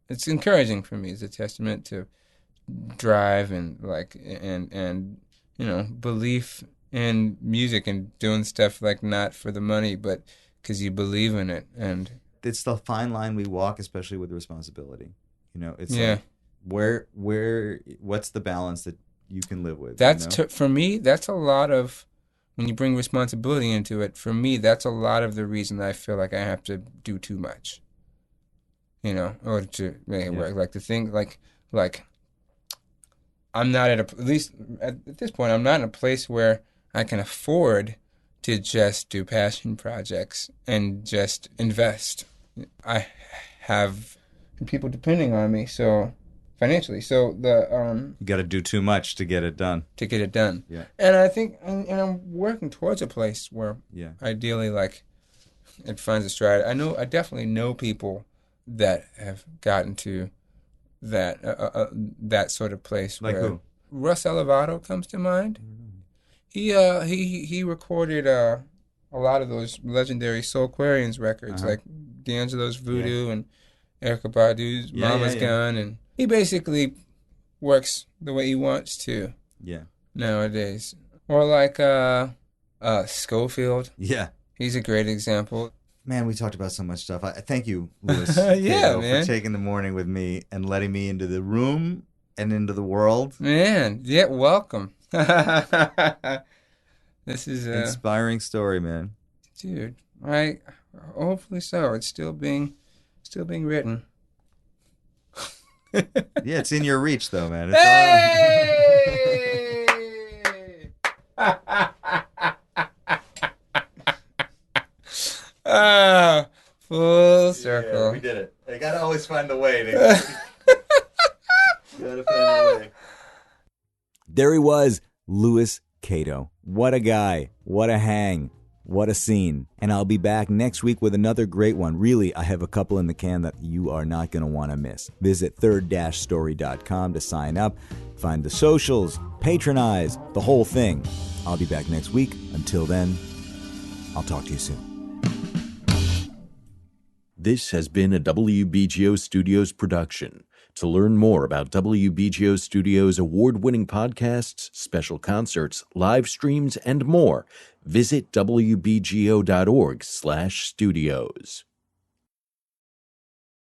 it's encouraging for me. It's a testament to drive and like and you know, belief in music and doing stuff like not for the money, but because you believe in it. And it's the fine line we walk, especially with responsibility. You know, it's like what's the balance that you can live with? That's for me. That's a lot of when you bring responsibility into it. For me, that's a lot of the reason I feel like I have to do too much. You know, or to make it work. Like the thing, like I'm not at least at this point, I'm not in a place where I can afford to just do passion projects and just invest. I have people depending on me, so financially. So you got to do too much to get it done. Yeah. And I think, and I'm working towards a place where ideally, like, it finds a stride. I definitely know people that have gotten to that sort of place. Like who? Russ Elevato comes to mind. He recorded a lot of those legendary Soulquarians records, like D'Angelo's Voodoo and Erykah Badu's Mama's Gun, and he basically works the way he wants to. Yeah. Nowadays, or like Schofield. Yeah. He's a great example. Man, we talked about so much stuff. I thank you, Louis Yeah, man. for taking the morning with me and letting me into the room and into the world. Man, yeah, welcome. This is inspiring story, man. Dude, hopefully so. It's still being written. Yeah, it's in your reach, though, man. It's full circle. Yeah, we did it. I gotta always find a way to. Gotta find a way. There he was, Louis Cato. What a guy. What a hang. What a scene. And I'll be back next week with another great one. Really, I have a couple in the can that you are not going to want to miss. Visit third-story.com to sign up, find the socials, patronize, the whole thing. I'll be back next week. Until then, I'll talk to you soon. This has been a WBGO Studios production. To learn more about WBGO Studios' award-winning podcasts, special concerts, live streams, and more, visit wbgo.org/studios.